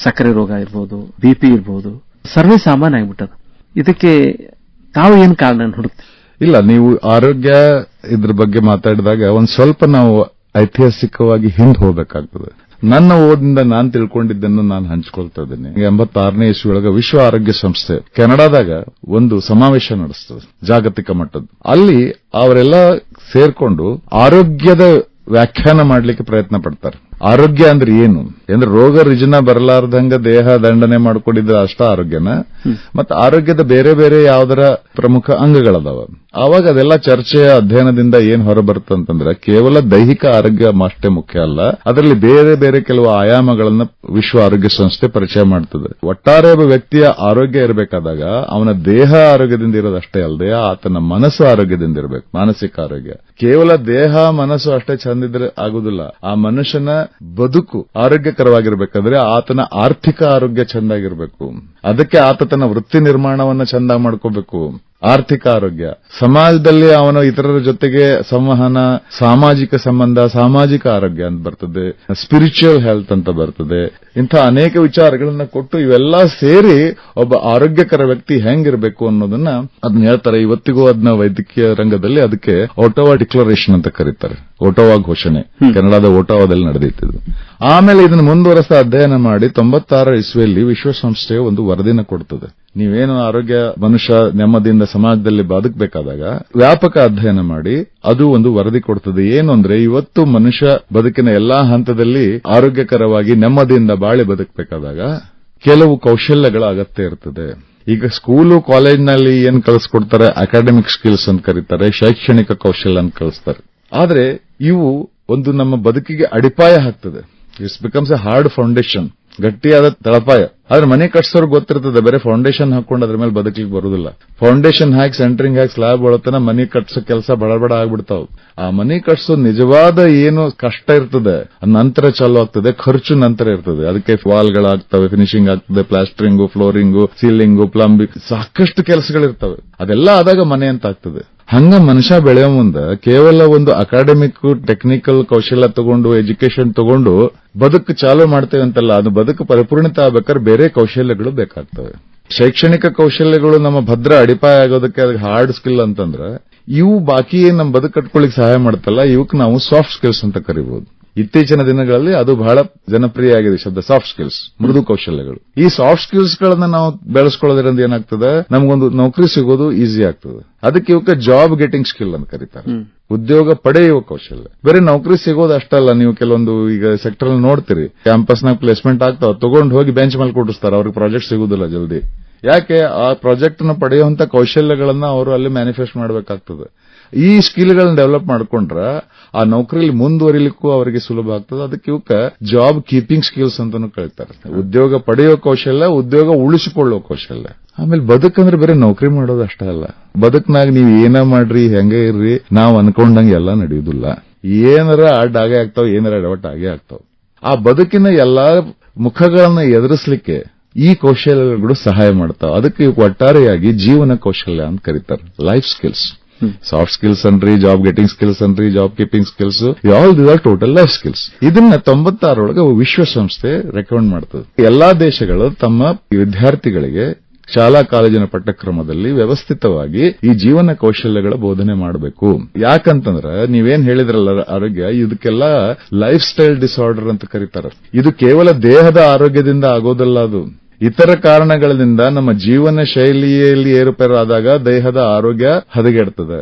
ಸಕ್ಕರೆ ರೋಗ ಇರಬಹುದು, BP ಇರಬಹುದು, ಸರ್ವೇ ಸಾಮಾನ್ಯ ಆಗಿಬಿಟ್ಟದ. ಇದಕ್ಕೆ ತಾವು ಏನ್ ಕಾರಣ ಹುಡುಕ್ತೀವಿ? ಇಲ್ಲ, ನೀವು ಆರೋಗ್ಯ ಇದ್ರ ಬಗ್ಗೆ ಮಾತಾಡಿದಾಗ ಒಂದ್ ಸ್ವಲ್ಪ ನಾವು ಐತಿಹಾಸಿಕವಾಗಿ ಹಿಂದೆ ಹೋಗಬೇಕಾಗ್ತದೆ. ನನ್ನ ಓದಿಂದ ನಾನು ತಿಳ್ಕೊಂಡಿದ್ದನ್ನು ನಾನು ಹಂಚಿಕೊಳ್ತಾ ಇದ್ದೇನೆ. 86ನೇ ಇಸ್ವಿಯೊಳಗೆ ವಿಶ್ವ ಆರೋಗ್ಯ ಸಂಸ್ಥೆ ಕೆನಡಾದಾಗ ಒಂದು ಸಮಾವೇಶ ನಡೆಸ್ತದೆ ಜಾಗತಿಕ ಮಟ್ಟದ. ಅಲ್ಲಿ ಅವರೆಲ್ಲ ಸೇರ್ಕೊಂಡು ಆರೋಗ್ಯದ ವ್ಯಾಖ್ಯಾನ ಮಾಡಲಿಕ್ಕೆ ಪ್ರಯತ್ನ ಪಡ್ತಾರೆ. ಆರೋಗ್ಯ ಅಂದ್ರೆ ಏನು ಅಂದ್ರೆ ರೋಗ ರುಜಿನ ಬರಲಾರ್ದಂಗ ದೇಹ ದಂಡನೆ ಮಾಡ್ಕೊಂಡಿದ್ರೆ ಅಷ್ಟ ಆರೋಗ್ಯನ ಮತ್ತೆ ಆರೋಗ್ಯದ ಬೇರೆ ಬೇರೆ ಯಾವ್ದರ ಪ್ರಮುಖ ಅಂಗಗಳದಾವ. ಆವಾಗ ಅದೆಲ್ಲ ಚರ್ಚೆಯ ಅಧ್ಯಯನದಿಂದ ಏನ್ ಹೊರಬರುತ್ತಂತಂದ್ರೆ ಕೇವಲ ದೈಹಿಕ ಆರೋಗ್ಯ ಅಷ್ಟೇ ಮುಖ್ಯ ಅಲ್ಲ, ಅದರಲ್ಲಿ ಬೇರೆ ಬೇರೆ ಕೆಲವು ಆಯಾಮಗಳನ್ನ ವಿಶ್ವ ಆರೋಗ್ಯ ಸಂಸ್ಥೆ ಪರಿಚಯ ಮಾಡ್ತದೆ. ಒಟ್ಟಾರೆ ಒಬ್ಬ ವ್ಯಕ್ತಿಯ ಆರೋಗ್ಯ ಇರಬೇಕಾದಾಗ ಅವನ ದೇಹ ಆರೋಗ್ಯದಿಂದ ಇರೋದಷ್ಟೇ ಅಲ್ಲದೆ ಆತನ ಮನಸ್ಸು ಆರೋಗ್ಯದಿಂದ ಇರಬೇಕು. ಮಾನಸಿಕ ಆರೋಗ್ಯ ಕೇವಲ ದೇಹ ಮನಸ್ಸು ಅಷ್ಟೇ ಚಂದಿದ್ರೆ ಆಗುದಿಲ್ಲ. ಆ ಮನುಷ್ಯನ ಬದುಕು ಆರೋಗ್ಯಕರವಾಗಿರ್ಬೇಕಾದ್ರೆ ಆತನ ಆರ್ಥಿಕ ಆರೋಗ್ಯ ಚಂದಾಗಿರ್ಬೇಕು. ಅದಕ್ಕೆ ಆತ ತನ್ನ ವೃತ್ತಿ ನಿರ್ಮಾಣವನ್ನ ಚಂದ ಮಾಡ್ಕೋಬೇಕು. ಆರ್ಥಿಕ ಆರೋಗ್ಯ, ಸಮಾಜದಲ್ಲಿ ಅವನು ಇತರರ ಜೊತೆಗೆ ಸಂವಹನ, ಸಾಮಾಜಿಕ ಸಂಬಂಧ, ಸಾಮಾಜಿಕ ಆರೋಗ್ಯ ಅಂತ ಬರ್ತದೆ, ಸ್ಪಿರಿಚುವಲ್ ಹೆಲ್ತ್ ಅಂತ ಬರ್ತದೆ. ಇಂಥ ಅನೇಕ ವಿಚಾರಗಳನ್ನ ಕೊಟ್ಟು ಇವೆಲ್ಲ ಸೇರಿ ಒಬ್ಬ ಆರೋಗ್ಯಕರ ವ್ಯಕ್ತಿ ಹೆಂಗಿರಬೇಕು ಅನ್ನೋದನ್ನ ಅದನ್ನ ಹೇಳ್ತಾರೆ. ಇವತ್ತಿಗೂ ಅದನ್ನ ವೈದ್ಯಕೀಯ ರಂಗದಲ್ಲಿ ಅದಕ್ಕೆ ಓಟೋವಾ ಡಿಕ್ಲರೇಷನ್ ಅಂತ ಕರೀತಾರೆ. ಓಟೋವಾ ಘೋಷಣೆ ಕೆನಡಾದ ಓಟೋವಾದಲ್ಲಿ ನಡೆದಿತ್ತು. ಆಮೇಲೆ ಇದನ್ನು ಮುಂದುವರೆಸ್ತಾ ಅಧ್ಯಯನ ಮಾಡಿ 96 ಇಸ್ವಿಯಲ್ಲಿ ವಿಶ್ವಸಂಸ್ಥೆ ಒಂದು ವರದಿನ ಕೊಡ್ತದೆ. ನೀವೇನು ಆರೋಗ್ಯ ಮನುಷ್ಯ ನೆಮ್ಮದಿಯಿಂದ ಸಮಾಜದಲ್ಲಿ ಬದುಕಬೇಕಾದಾಗ ವ್ಯಾಪಕ ಅಧ್ಯಯನ ಮಾಡಿ ಅದು ಒಂದು ವರದಿ ಕೊಡ್ತದೆ. ಏನು ಅಂದ್ರೆ ಇವತ್ತು ಮನುಷ್ಯ ಬದುಕಿನ ಎಲ್ಲಾ ಹಂತದಲ್ಲಿ ಆರೋಗ್ಯಕರವಾಗಿ ನೆಮ್ಮದಿಯಿಂದ ಬಾಳಿ ಬದುಕಬೇಕಾದಾಗ ಕೆಲವು ಕೌಶಲ್ಯಗಳ ಅಗತ್ಯ ಇರ್ತದೆ. ಈಗ ಸ್ಕೂಲು ಕಾಲೇಜ್ನಲ್ಲಿ ಏನ್ ಕಲಿಸ್ಕೊಡ್ತಾರೆ, ಅಕಾಡೆಮಿಕ್ ಸ್ಕಿಲ್ಸ್ ಅಂತ ಕರೀತಾರೆ, ಶೈಕ್ಷಣಿಕ ಕೌಶಲ್ಯ ಅಂತ ಕಲಿಸ್ತಾರೆ. ಆದ್ರೆ ಇವು ಒಂದು ನಮ್ಮ ಬದುಕಿಗೆ ಅಡಿಪಾಯ ಹಾಕ್ತದೆ. It's becomes A hard foundation, ಗಟ್ಟಿಯಾದ ತಳಪಾಯ. ಆದ್ರೆ ಮನೆ ಕಟ್ಸೋರ್ ಗೊತ್ತಿರ್ತದೆ, ಬೇರೆ ಫೌಂಡೇಶನ್ ಹಾಕೊಂಡು ಅದ್ರ ಮೇಲೆ ಬದುಕಲಿಕ್ಕೆ ಬರುದಿಲ್ಲ. ಫೌಂಡೇಶನ್ ಹಾಕಿ ಸೆಂಟ್ರಿಂಗ್ ಹಾಕಿ ಸ್ಲಾಬ್ ಒಳತನ ಮನೆ ಕಟ್ಸೋ ಕೆಲಸ ಬಡ ಆಗ್ಬಿಡ್ತಾವ್. ಆ ಮನೆ ಕಟ್ಸೋ ನಿಜವಾದ ಏನು ಕಷ್ಟ ಇರ್ತದೆ ನಂತರ ಚಾಲು ಆಗ್ತದೆ, ಖರ್ಚು ನಂತರ ಇರ್ತದೆ. ಅದಕ್ಕೆ ವಾಲ್ಗಳಾಗ್ತವೆ, ಫಿನಿಶಿಂಗ್ ಆಗ್ತದೆ, ಪ್ಲಾಸ್ಟರಿಂಗು, ಫ್ಲೋರಿಂಗು, ಸೀಲಿಂಗು, ಪ್ಲಂಬಿಂಗ್, ಸಾಕಷ್ಟು ಕೆಲಸಗಳಿರ್ತವೆ. ಅದೆಲ್ಲ ಆದಾಗ ಮನೆ ಅಂತ ಆಗ್ತದೆ. ಹಂಗ ಮನುಷ್ಯ ಬೆಳೆಯೋ ಮುಂದೆ ಕೇವಲ ಒಂದು ಅಕಾಡೆಮಿಕ್ ಟೆಕ್ನಿಕಲ್ ಕೌಶಲ್ಯ ತಗೊಂಡು ಎಜುಕೇಶನ್ ತಗೊಂಡು ಬದುಕು ಚಾಲು ಮಾಡ್ತೇವೆ ಅಂತಲ್ಲ, ಅದು ಬದುಕು ಪರಿಪೂರ್ಣತೆ ಆಗ್ಬೇಕಾದ್ರೆ ಬೇರೆ ಕೌಶಲ್ಯಗಳು ಬೇಕಾಗ್ತವೆ. ಶೈಕ್ಷಣಿಕ ಕೌಶಲ್ಯಗಳು ನಮ್ಮ ಭದ್ರ ಅಡಿಪಾಯ ಆಗೋದಕ್ಕೆ ಅದಕ್ಕೆ ಹಾರ್ಡ್ ಸ್ಕಿಲ್ ಅಂತಂದ್ರೆ ಇವು ಬಾಕಿ ನಮ್ಮ ಬದುಕು ಕಟ್ಕೊಳ್ಳಿಕ್ಕೆ ಸಹಾಯ ಮಾಡ್ತಲ್ಲ, ಇವಕ್ಕೆ ನಾವು ಸಾಫ್ಟ್ ಸ್ಕಿಲ್ಸ್ ಅಂತ ಕರಿಬಹುದು. ಇತ್ತೀಚಿನ ದಿನಗಳಲ್ಲಿ ಅದು ಬಹಳ ಜನಪ್ರಿಯ ಆಗಿದೆ ಶಬ್ದ, ಸಾಫ್ಟ್ ಸ್ಕಿಲ್ಸ್, ಮೃದು ಕೌಶಲ್ಯಗಳು. ಈ ಸಾಫ್ಟ್ ಸ್ಕಿಲ್ಸ್ ಗಳನ್ನ ನಾವು ಬೆಳೆಸ್ಕೊಳ್ಳೋದ್ರಿಂದ ಏನಾಗ್ತದೆ, ನಮಗೊಂದು ನೌಕರಿ ಸಿಗೋದು ಈಸಿ ಆಗ್ತದೆ. ಅದಕ್ಕೆ ಇವಕ್ಕೆ ಜಾಬ್ ಗೆಟಿಂಗ್ ಸ್ಕಿಲ್ ಅಂತ ಕರೀತಾರೆ, ಉದ್ಯೋಗ ಪಡೆಯುವ ಕೌಶಲ್ಯ. ಬೇರೆ ನೌಕರಿ ಸಿಗೋದು ಅಷ್ಟಲ್ಲ, ನೀವು ಕೆಲವೊಂದು ಈಗ ಸೆಕ್ಟರ್ ಅಲ್ಲಿ ನೋಡ್ತೀರಿ, ಕ್ಯಾಂಪಸ್ನಾಗ ಪ್ಲೇಸ್ಮೆಂಟ್ ಆಗ್ತಾವ, ತಗೊಂಡು ಹೋಗಿ ಬೆಂಚ್ ಮೇಲೆ ಕೊಟ್ಟಿಸ್ತಾರೆ, ಅವ್ರಿಗೆ ಪ್ರಾಜೆಕ್ಟ್ ಸಿಗುದಿಲ್ಲ ಜಲ್ದಿ. ಯಾಕೆ? ಆ ಪ್ರಾಜೆಕ್ಟ್ ನ ಪಡೆಯುವಂತ ಕೌಶಲ್ಯಗಳನ್ನ ಅವರು ಅಲ್ಲಿ ಮ್ಯಾನಿಫೆಸ್ಟ್ ಮಾಡಬೇಕಾಗ್ತದೆ. ಈ ಸ್ಕಿಲ್ಗಳನ್ನ ಡೆವಲಪ್ ಮಾಡ್ಕೊಂಡ್ರ ಆ ನೌಕರಿಯಲ್ಲಿ ಮುಂದುವರಿಲಿಕ್ಕೂ ಅವರಿಗೆ ಸುಲಭ ಆಗ್ತದೆ. ಅದಕ್ಕೆ ಇವಕ್ಕೆ ಜಾಬ್ ಕೀಪಿಂಗ್ ಸ್ಕಿಲ್ಸ್ ಅಂತಾನು ಕರೀತಾರೆ. ಉದ್ಯೋಗ ಪಡೆಯುವ ಕೌಶಲ್ಯ, ಉದ್ಯೋಗ ಉಳಿಸಿಕೊಳ್ಳುವ ಕೌಶಲ್ಯ. ಆಮೇಲೆ ಬದುಕಂದ್ರೆ ಬೇರೆ ನೌಕರಿ ಮಾಡೋದು ಅಷ್ಟೇ ಅಲ್ಲ. ಬದುಕ್ನಾಗ ನೀವು ಏನ ಮಾಡ್ರಿ, ಹೆಂಗ ಇರ್ರಿ, ನಾವ್ ಅನ್ಕೊಂಡಂಗೆ ಎಲ್ಲ ನಡೆಯುವುದಿಲ್ಲ. ಏನಾರ ಅಡ್ಡ ಆಗೇ ಆಗ್ತಾವ, ಏನಾರ ಎಡವಟ್ ಆಗೇ ಆಗ್ತಾವ. ಆ ಬದುಕಿನ ಎಲ್ಲಾ ಮುಖಗಳನ್ನ ಎದುರಿಸಲಿಕ್ಕೆ ಈ ಕೌಶಲ್ಯಗಳು ಸಹಾಯ ಮಾಡ್ತಾವ. ಅದಕ್ಕೆ ಒಟ್ಟಾರೆಯಾಗಿ ಜೀವನ ಕೌಶಲ್ಯ ಅಂತ ಕರೀತಾರೆ, ಲೈಫ್ ಸ್ಕಿಲ್ಸ್. ಸಾಫ್ಟ್ ಸ್ಕಿಲ್ಸ್ ಅನ್ರಿ, ಜಾಬ್ ಗೆಟಿಂಗ್ ಸ್ಕಿಲ್ಸ್ ಅನ್ರಿ, job keeping skills, all this are total life skills. ಇದನ್ನ 96 ವಿಶ್ವಸಂಸ್ಥೆ ರೆಕಮೆಂಡ್ ಮಾಡ್ತದೆ. ಎಲ್ಲಾ ದೇಶಗಳು ತಮ್ಮ ವಿದ್ಯಾರ್ಥಿಗಳಿಗೆ ಶಾಲಾ ಕಾಲೇಜಿನ ಪಠ್ಯಕ್ರಮದಲ್ಲಿ ವ್ಯವಸ್ಥಿತವಾಗಿ ಈ ಜೀವನ ಕೌಶಲ್ಯಗಳ ಬೋಧನೆ ಮಾಡಬೇಕು. ಯಾಕಂತಂದ್ರೆ ನೀವೇನ್ ಹೇಳಿದ್ರಲ್ಲ ಆರೋಗ್ಯ, ಇದಕ್ಕೆಲ್ಲ ಲೈಫ್ ಸ್ಟೈಲ್ ಡಿಸಾರ್ಡರ್ ಅಂತ ಕರೀತಾರೆ. ಇದು ಕೇವಲ ದೇಹದ ಆರೋಗ್ಯದಿಂದ ಆಗೋದಲ್ಲ, ಅದು ಇತರ ಕಾರಣಗಳಿಂದ ನಮ್ಮ ಜೀವನ ಶೈಲಿಯಲ್ಲಿ ಏರುಪೇರಾದಾಗ ದೇಹದ ಆರೋಗ್ಯ ಹದಗೆಡ್ತದೆ.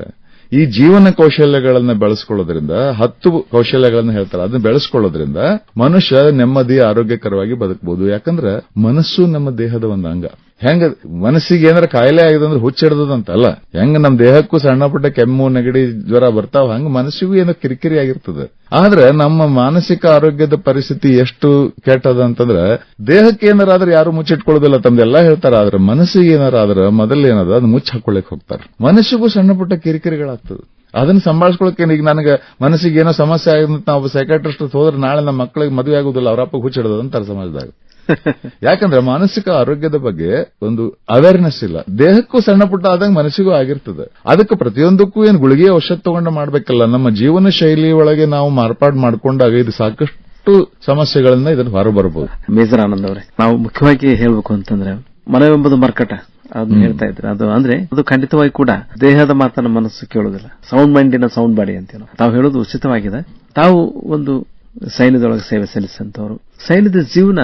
ಈ ಜೀವನ ಕೌಶಲ್ಯಗಳನ್ನು ಬೆಳೆಸ್ಕೊಳ್ಳೋದ್ರಿಂದ 10 ಕೌಶಲ್ಯಗಳನ್ನು ಹೇಳ್ತಾರೆ, ಅದನ್ನ ಬೆಳೆಸ್ಕೊಳ್ಳೋದ್ರಿಂದ ಮನುಷ್ಯ ನೆಮ್ಮದಿ ಆರೋಗ್ಯಕರವಾಗಿ ಬದುಕಬಹುದು. ಯಾಕಂದ್ರೆ ಮನಸ್ಸು ನಮ್ಮ ದೇಹದ ಒಂದು ಅಂಗ. ಹೆಂಗ ಮನಸ್ಸಿಗೆ ಏನಾರ ಕಾಯಿಲೆ ಆಗಿದೆ ಅಂದ್ರೆ ಹುಚ್ಚಿಡ್ದಂತಲ್ಲ, ಹೆಂಗ ನಮ್ಮ ದೇಹಕ್ಕೂ ಸಣ್ಣ ಪುಟ್ಟ ಕೆಮ್ಮು, ನೆಗಡಿ, ಜ್ವರ ಬರ್ತಾವ, ಹಂಗ ಮನಸ್ಸಿಗೂ ಏನೋ ಕಿರಿಕಿರಿ ಆಗಿರ್ತದೆ. ಆದ್ರೆ ನಮ್ಮ ಮಾನಸಿಕ ಆರೋಗ್ಯದ ಪರಿಸ್ಥಿತಿ ಎಷ್ಟು ಕೆಟ್ಟದ ಅಂತಂದ್ರೆ ದೇಹಕ್ಕೆ ಏನಾರಾದ್ರೆ ಯಾರು ಮುಚ್ಚಿಟ್ಕೊಳ್ಳೋದಿಲ್ಲ, ತಮ್ದೆಲ್ಲ ಹೇಳ್ತಾರ. ಆದ್ರೆ ಮನಸ್ಸಿಗೆ ಏನಾರಾದ್ರೆ ಮೊದಲೇನದ ಅದು ಮುಚ್ಚಿ ಹಾಕೊಳ್ಳಿಕ್ ಹೋಗ್ತಾರೆ. ಮನಸ್ಸಿಗೂ ಸಣ್ಣ ಪುಟ್ಟ ಕಿರಿಕಿರಿಗಳಾಗ್ತದೆ. ಅದನ್ನ ಸಂಭಾಳಿಸ್ಕೊಳಕ್ಕೆ ಈಗ ನನಗೆ ಮನಸ್ಸಿಗೆ ಏನೋ ಸಮಸ್ಯೆ ಆಗಿದೆ, ನಾವು ಸೈಕಾಟ್ರಿಸ್ಟ್ ಹೋದ್ರೆ ನಾಳೆ ನಮ್ಮ ಮಕ್ಕಳಿಗೆ ಮದುವೆ ಆಗುದಿಲ್ಲ, ಅವರಪ್ಪ ಹುಚ್ಚಿಡೋದಂತಾರೆ ಸಮಾಜದಾಗ. ಯಾಕಂದ್ರೆ ಮಾನಸಿಕ ಆರೋಗ್ಯದ ಬಗ್ಗೆ ಒಂದು ಅವೇರ್ನೆಸ್ ಇಲ್ಲ. ದೇಹಕ್ಕೂ ಸಣ್ಣ ಪುಟ್ಟ ಆದಂಗೆ ಮನಸ್ಸಿಗೂ ಆಗಿರ್ತದೆ. ಅದಕ್ಕೆ ಪ್ರತಿಯೊಂದಕ್ಕೂ ಏನು ಗುಳಿಗೆ ಔಷಧ ತಗೊಂಡು ಮಾಡ್ಬೇಕಲ್ಲ, ನಮ್ಮ ಜೀವನ ಶೈಲಿ ಒಳಗೆ ನಾವು ಮಾರ್ಪಾಡು ಮಾಡ್ಕೊಂಡಾಗ ಇದು ಸಾಕಷ್ಟು ಸಮಸ್ಯೆಗಳನ್ನ ಇದನ್ನು ಹೊರಬರಬಹುದು. ಮೇಜರ್ ಆನಂದ್ ಅವರೇ, ನಾವು ಮುಖ್ಯವಾಗಿ ಹೇಳಬೇಕು ಅಂತಂದ್ರೆ ಮನವೆಂಬುದು ಮರ್ಕಟ ಅದನ್ನ ಹೇಳ್ತಾ ಇದ್ರೆ ಅದು ಅಂದ್ರೆ ಅದು ಖಂಡಿತವಾಗಿ ಕೂಡ ದೇಹದ ಮಾತನ್ನ ಮನಸ್ಸು ಕೇಳೋದಿಲ್ಲ. ಸೌಂಡ್ ಮೈಂಡಿನ ಸೌಂಡ್ ಬಾಡಿ ಅಂತ ತಾವು ಹೇಳೋದು ಉಚಿತವಾಗಿದೆ. ತಾವು ಒಂದು ಸೈನ್ಯದೊಳಗೆ ಸೇವೆ ಸಲ್ಲಿಸಂತವರು, ಸೈನ್ಯದ ಜೀವನ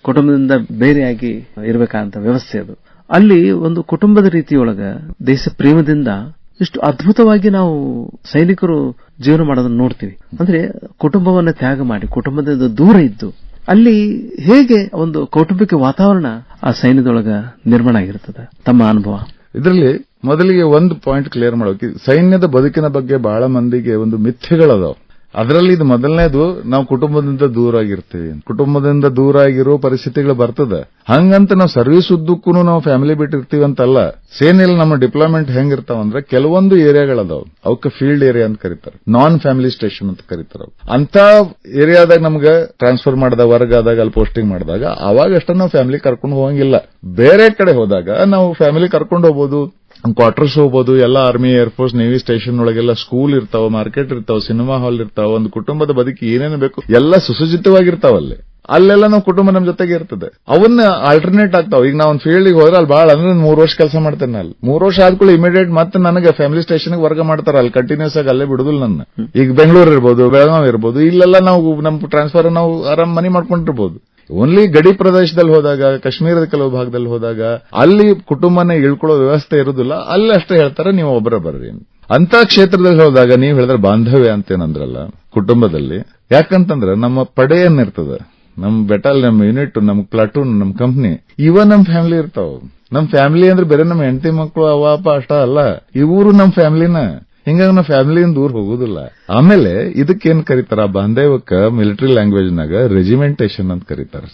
ಕುಟುಂಬದಿಂದ ಬೇರೆಯಾಗಿ ಇರಬೇಕಂತ ವ್ಯವಸ್ಥೆ ಅದು. ಅಲ್ಲಿ ಒಂದು ಕುಟುಂಬದ ರೀತಿಯೊಳಗ ದೇಶ ಪ್ರೇಮದಿಂದ ಇಷ್ಟು ಅದ್ಭುತವಾಗಿ ನಾವು ಸೈನಿಕರು ಜೀವನ ಮಾಡೋದನ್ನು ನೋಡ್ತೀವಿ. ಅಂದ್ರೆ ಕುಟುಂಬವನ್ನ ತ್ಯಾಗ ಮಾಡಿ ಕುಟುಂಬದಿಂದ ದೂರ ಇದ್ದು ಅಲ್ಲಿ ಹೇಗೆ ಒಂದು ಕೌಟುಂಬಿಕ ವಾತಾವರಣ ಆ ಸೈನ್ಯದೊಳಗ ನಿರ್ಮಾಣ ಆಗಿರ್ತದೆ, ತಮ್ಮ ಅನುಭವ? ಇದರಲ್ಲಿ ಮೊದಲಿಗೆ ಒಂದು ಪಾಯಿಂಟ್ ಕ್ಲಿಯರ್ ಮಾಡೋಕೆ, ಸೈನ್ಯದ ಬದುಕಿನ ಬಗ್ಗೆ ಬಹಳ ಮಂದಿಗೆ ಒಂದು ಮಿಥ್ಯೆಗಳದಾವ. ಅದರಲ್ಲಿ ಇದು ಮೊದಲನೇದು, ನಾವು ಕುಟುಂಬದಿಂದ ದೂರ ಆಗಿರ್ತೀವಿ. ಕುಟುಂಬದಿಂದ ದೂರ ಆಗಿರೋ ಪರಿಸ್ಥಿತಿಗಳು ಬರ್ತದೆ. ಹಂಗಂತ ನಾವು ಸರ್ವಿಸ್ ಉದ್ದಕ್ಕೂ ನಾವು ಫ್ಯಾಮಿಲಿ ಬಿಟ್ಟಿರ್ತೀವಿ ಅಂತಲ್ಲ. ಸೇನೆಯಲ್ಲಿ ನಮ್ಮ ಡಿಪ್ಲಾಯ್ಮೆಂಟ್ ಹೆಂಗಿರ್ತಾವಂದ್ರೆ ಕೆಲವೊಂದು ಏರಿಯಾಗಳದಾವ್, ಅವಕ್ಕೆ ಫೀಲ್ಡ್ ಏರಿಯಾ ಅಂತ ಕರೀತಾರೆ, ನಾನ್ ಫ್ಯಾಮಿಲಿ ಸ್ಟೇಷನ್ ಅಂತ ಕರೀತಾರ. ಅಂತ ಏರಿಯಾದಾಗ ನಮ್ಗೆ ಟ್ರಾನ್ಸ್ಫರ್ ಮಾಡಿದಾಗ, ವರ್ಗ ಆದಾಗ, ಅಲ್ಲಿ ಪೋಸ್ಟಿಂಗ್ ಮಾಡಿದಾಗ ಅವಾಗಷ್ಟ ನಾವು ಫ್ಯಾಮಿಲಿ ಕರ್ಕೊಂಡು ಹೋಗಂಗಿಲ್ಲ. ಬೇರೆ ಕಡೆ ಹೋದಾಗ ನಾವು ಫ್ಯಾಮಿಲಿ ಕರ್ಕೊಂಡು ಹೋಗ್ಬೋದು, ಕ್ವಾರ್ಟರ್ಸ್ ಹೋಗ್ಬೋದು. ಎಲ್ಲ ಆರ್ಮಿ, ಏರ್ಫೋರ್ಸ್, ನೇವಿ ಸ್ಟೇಷನ್ ಒಳಗೆಲ್ಲ ಸ್ಕೂಲ್ ಇರ್ತಾವ, ಮಾರ್ಕೆಟ್ ಇರ್ತಾವ, ಸಿನಿಮಾ ಹಾಲ್ ಇರ್ತಾವ. ಒಂದು ಕುಟುಂಬದ ಬದುಕಿ ಏನೇನು ಬೇಕು ಎಲ್ಲ ಸುಸಜ್ಜಿತವಾಗಿರ್ತಾವಲ್ಲಿ. ಅಲ್ಲೆಲ್ಲ ನಾವು ಕುಟುಂಬ ನಮ್ ಜೊತೆಗೆ ಇರ್ತದೆ. ಅವನ್ನ ಆಲ್ಟರ್ನೇಟ್ ಆಗ್ತಾವ. ಈಗ ನಾವು ಒಂದು ಫೀಲ್ಡ್ ಹೋದ್ರೆ ಅಲ್ಲಿ ಬಹಳ ಅಂದ್ರೆ 3 ವರ್ಷ ಕೆಲಸ ಮಾಡ್ತೇನೆ. ಅಲ್ಲಿ 3 ವರ್ಷ ಆದ್ಕೂಳೆ ಇಮಿಡಿಯೇಟ್ ಮತ್ತೆ ನನಗೆ ಫ್ಯಾಮಿಲಿ ಸ್ಟೇಷನ್ ವರ್ಗ ಮಾಡ್ತಾರ. ಅಲ್ಲಿ ಕಂಟಿನ್ಯೂಸ್ ಆಗಿ ಅಲ್ಲೇ ಬಿಡುದಿಲ್ಲ ನನ್ನ. ಈಗ ಬೆಂಗಳೂರು ಇರ್ಬೋದು, ಬೆಳಗಾವಿ ಇರ್ಬೋದು, ಇಲ್ಲೆಲ್ಲ ನಾವು ನಮ್ಮ ಟ್ರಾನ್ಸ್ಫರ್ ನಾವು ಆರಾಮ್ ಮನಿ ಮಾಡ್ಕೊಂಡಿರ್ಬೋದು. ಓನ್ಲಿ ಗಡಿ ಪ್ರದೇಶದಲ್ಲಿ ಹೋದಾಗ, ಕಾಶ್ಮೀರದ ಕೆಲವು ಭಾಗದಲ್ಲಿ ಹೋದಾಗ ಅಲ್ಲಿ ಕುಟುಂಬನ ಇಳ್ಕೊಳ್ಳೋ ವ್ಯವಸ್ಥೆ ಇರುದಿಲ್ಲ. ಅಲ್ಲಿ ಅಷ್ಟೇ ಹೇಳ್ತಾರೆ ನೀವು ಒಬ್ಬರ ಬರ್ರಿ ಅಂತ. ಕ್ಷೇತ್ರದಲ್ಲಿ ಹೋದಾಗ ನೀವು ಹೇಳಿದ್ರೆ ಬಾಂಧವ್ಯ ಅಂತೇನಂದ್ರಲ್ಲ ಕುಟುಂಬದಲ್ಲಿ, ಯಾಕಂತಂದ್ರೆ ನಮ್ಮ ಪಡೆ ಏನಿರ್ತದೆ, ನಮ್ ಬೆಟಾಲ್, ನಮ್ ಯೂನಿಟ್, ನಮ್ ಪ್ಲಾಟೂನ್, ನಮ್ ಕಂಪ್ನಿ, ಇವ ನಮ್ ಫ್ಯಾಮಿಲಿ ಇರ್ತಾವ. ನಮ್ ಫ್ಯಾಮಿಲಿ ಅಂದ್ರೆ ಬೇರೆ ನಮ್ ಹೆಂಡತಿ ಮಕ್ಕಳು ಅವ ಅಪ್ಪ ಅಷ್ಟ ಅಲ್ಲ, ಇವರು ನಮ್ ಫ್ಯಾಮಿಲಿನ. ಹಿಂಗಾಗಿ ನಾವು ಫ್ಯಾಮಿಲಿಯಿಂದ ದೂರ ಹೋಗುದಿಲ್ಲ. ಆಮೇಲೆ ಇದಕ್ಕೇನ್ ಕರೀತಾರ ಬಾಂಧವ್ಯಕ್ಕ ಮಿಲಿಟರಿ ಲ್ಯಾಂಗ್ವೇಜ್ ನಾಗ ರೆಜಿಮೆಂಟೇಶನ್ ಅಂತ ಕರೀತಾರ.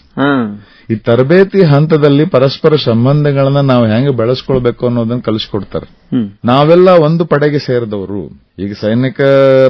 ಈ ತರಬೇತಿ ಹಂತದಲ್ಲಿ ಪರಸ್ಪರ ಸಂಬಂಧಗಳನ್ನ ನಾವು ಹೆಂಗೆ ಬೆಳೆಸ್ಕೊಳ್ಬೇಕು ಅನ್ನೋದನ್ನ ಕಲಿಸ್ಕೊಡ್ತಾರೆ. ನಾವೆಲ್ಲ ಒಂದು ಪಡೆಗೆ ಸೇರಿದವರು. ಈಗ ಸೈನಿಕ